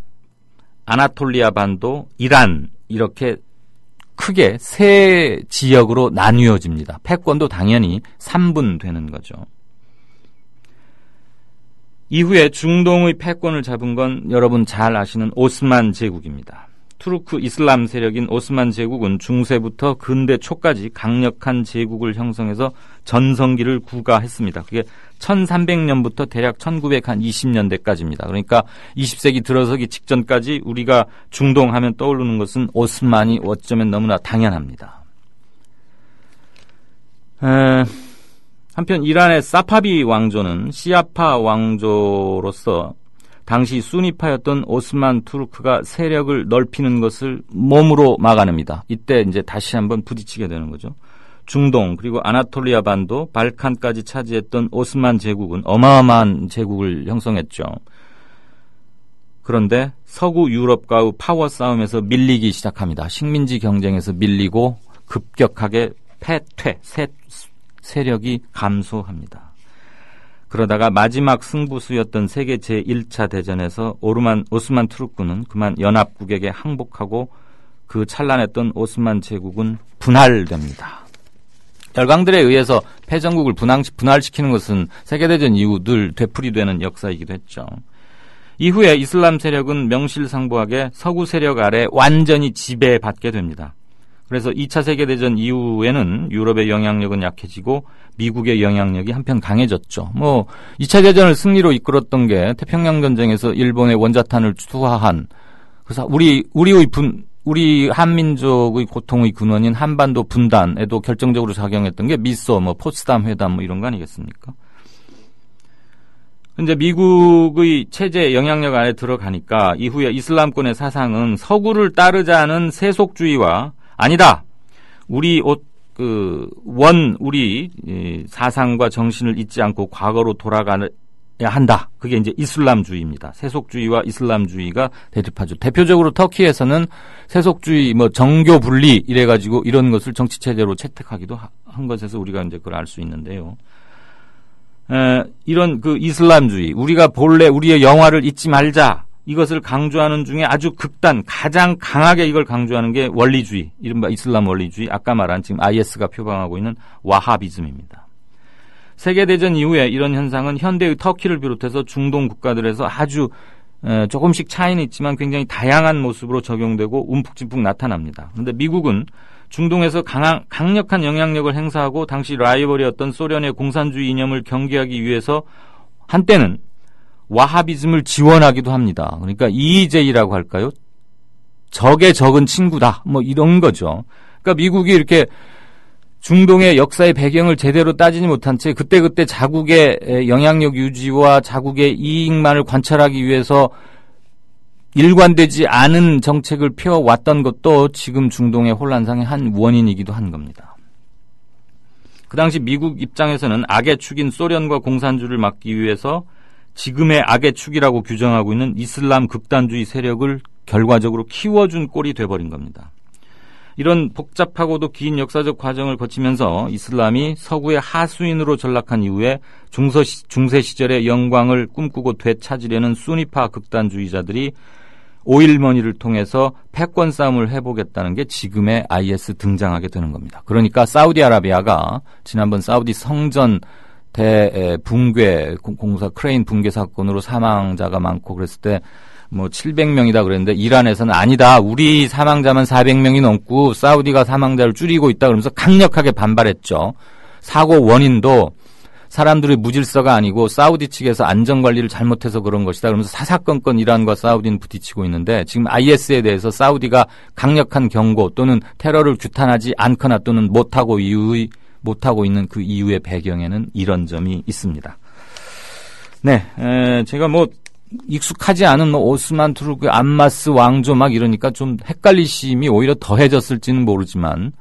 아나톨리아 반도, 이란 이렇게 크게 세 지역으로 나뉘어집니다. 패권도 당연히 3분되는 거죠. 이후에 중동의 패권을 잡은 건 여러분 잘 아시는 오스만 제국입니다. 투르크 이슬람 세력인 오스만 제국은 중세부터 근대 초까지 강력한 제국을 형성해서 전성기를 구가했습니다. 그게 1300년부터 대략 1920년대까지입니다. 그러니까 20세기 들어서기 직전까지 우리가 중동 하면 떠오르는 것은 오스만이 어쩌면 너무나 당연합니다. 한편 이란의 사파비 왕조는 시아파 왕조로서 당시 수니파였던 오스만 투르크가 세력을 넓히는 것을 몸으로 막아냅니다. 이때 이제 다시 한번 부딪히게 되는 거죠. 중동 그리고 아나톨리아 반도, 발칸까지 차지했던 오스만 제국은 어마어마한 제국을 형성했죠. 그런데 서구 유럽과의 파워 싸움에서 밀리기 시작합니다. 식민지 경쟁에서 밀리고 급격하게 세력이 감소합니다. 그러다가 마지막 승부수였던 세계 제1차 대전에서 오스만 투르크는 그만 연합국에게 항복하고 그 찬란했던 오스만 제국은 분할됩니다. 열강들에 의해서 패전국을 분할시키는 것은 세계대전 이후 늘 되풀이되는 역사이기도 했죠. 이후에 이슬람 세력은 명실상부하게 서구 세력 아래 완전히 지배받게 됩니다. 그래서 2차 세계대전 이후에는 유럽의 영향력은 약해지고 미국의 영향력이 한편 강해졌죠. 2차 대전을 승리로 이끌었던 게 태평양 전쟁에서 일본의 원자탄을 투하한, 그래서 우리 한민족의 고통의 근원인 한반도 분단에도 결정적으로 작용했던 게 미소, 포츠담 회담 이런 거 아니겠습니까? 근데 미국의 체제 영향력 안에 들어가니까 이후에 이슬람권의 사상은 서구를 따르자는 세속주의와 아니다, 우리 사상과 정신을 잊지 않고 과거로 돌아가야 한다. 그게 이제 이슬람주의입니다. 세속주의와 이슬람주의가 대립하죠. 대표적으로 터키에서는 세속주의, 정교 분리 이래가지고 이런 것을 정치체제로 채택하기도 한 것에서 우리가 이제 그걸 알 수 있는데요. 이런 이슬람주의, 우리가 본래 우리의 영화를 잊지 말자, 이것을 강조하는 중에 아주 가장 강하게 이걸 강조하는 게 원리주의, 이른바 이슬람 원리주의, 아까 말한 지금 IS가 표방하고 있는 와하비즘입니다. 세계대전 이후에 이런 현상은 현대의 터키를 비롯해서 중동 국가들에서 아주 조금씩 차이는 있지만 굉장히 다양한 모습으로 적용되고 움푹짐푹 나타납니다. 그런데 미국은 중동에서 강력한 영향력을 행사하고 당시 라이벌이었던 소련의 공산주의 이념을 경계하기 위해서 한때는 와하비즘을 지원하기도 합니다. 그러니까 EJ라고 할까요? 적의 적은 친구다. 이런 거죠. 그러니까 미국이 이렇게 중동의 역사의 배경을 제대로 따지지 못한 채 그때그때 자국의 영향력 유지와 자국의 이익만을 관찰하기 위해서 일관되지 않은 정책을 펴왔던 것도 지금 중동의 혼란상의 한 원인이기도 한 겁니다. 그 당시 미국 입장에서는 악의 축인 소련과 공산주의를 막기 위해서 지금의 악의 축이라고 규정하고 있는 이슬람 극단주의 세력을 결과적으로 키워준 꼴이 돼버린 겁니다. 이런 복잡하고도 긴 역사적 과정을 거치면서 이슬람이 서구의 하수인으로 전락한 이후에 중세 시절의 영광을 꿈꾸고 되찾으려는 수니파 극단주의자들이 오일머니를 통해서 패권 싸움을 해보겠다는 게 지금의 IS 등장하게 되는 겁니다. 그러니까 사우디아라비아가 지난번 사우디 성전 붕괴 공사 크레인 붕괴 사건으로 사망자가 많고 그랬을 때 700명이다 그랬는데 이란에서는 아니다, 우리 사망자만 400명이 넘고 사우디가 사망자를 줄이고 있다 그러면서 강력하게 반발했죠. 사고 원인도 사람들의 무질서가 아니고 사우디 측에서 안전관리를 잘못해서 그런 것이다 그러면서 사사건건 이란과 사우디는 부딪히고 있는데, 지금 IS에 대해서 사우디가 강력한 경고 또는 테러를 규탄하지 않거나 또는 못하고 있는 그 이유의 배경에는 이런 점이 있습니다. 네, 제가 익숙하지 않은 오스만 투르크, 암마스 왕조 이러니까 좀 헷갈리심이 오히려 더해졌을지는 모르지만,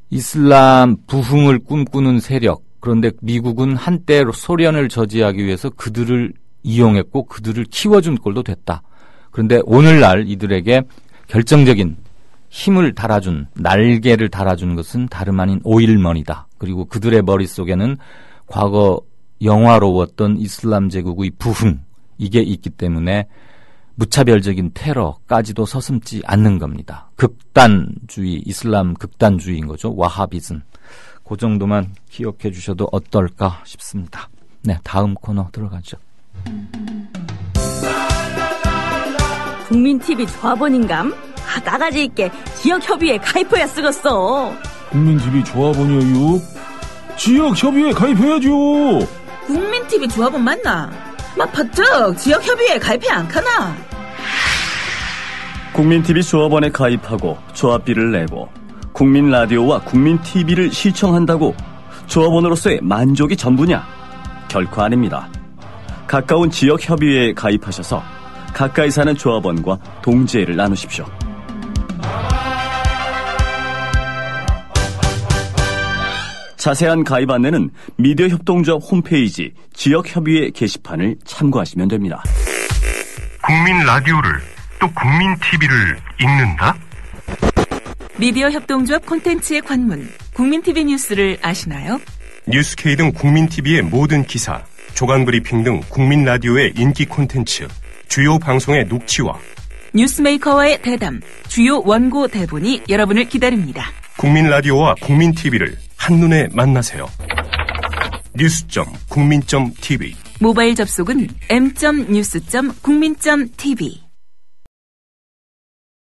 이슬람 부흥을 꿈꾸는 세력, 그런데 미국은 한때 소련을 저지하기 위해서 그들을 이용했고 그들을 키워준 꼴도 됐다. 그런데 오늘날 이들에게 결정적인 힘을 달아준, 날개를 달아준 것은 다름 아닌 오일머니다. 그리고 그들의 머릿속에는 과거 영화로웠던 이슬람 제국의 부흥, 이게 있기 때문에 무차별적인 테러까지도 서슴지 않는 겁니다. 극단주의, 이슬람 극단주의인 거죠. 와하비즘. 그 정도만 기억해 주셔도 어떨까 싶습니다. 네, 다음 코너 들어가죠. 국민TV 조합원인감? 나가지 있게 지역협의회 가입해야 쓰겠어. 국민TV 조합원이요? 지역협의회 가입해야죠. 국민TV 조합원 맞나? 퍼뜩 지역협의회 가입해 안 카나? 국민TV 조합원에 가입하고 조합비를 내고 국민라디오와 국민TV를 시청한다고 조합원으로서의 만족이 전부냐? 결코 아닙니다. 가까운 지역협의회에 가입하셔서 가까이 사는 조합원과 동지애를 나누십시오. 자세한 가입 안내는 미디어 협동조합 홈페이지 지역협의회 게시판을 참고하시면 됩니다. 국민 라디오를 또 국민 TV를 읽는다? 미디어 협동조합 콘텐츠의 관문, 국민TV 뉴스를 아시나요? 뉴스K 등 국민TV의 모든 기사, 조간브리핑 등 국민 라디오의 인기 콘텐츠, 주요 방송의 녹취와 뉴스메이커와의 대담, 주요 원고 대본이 여러분을 기다립니다. 국민 라디오와 국민 TV를 한눈에 만나세요. news.국민.tv 모바일 접속은 m.news.국민.tv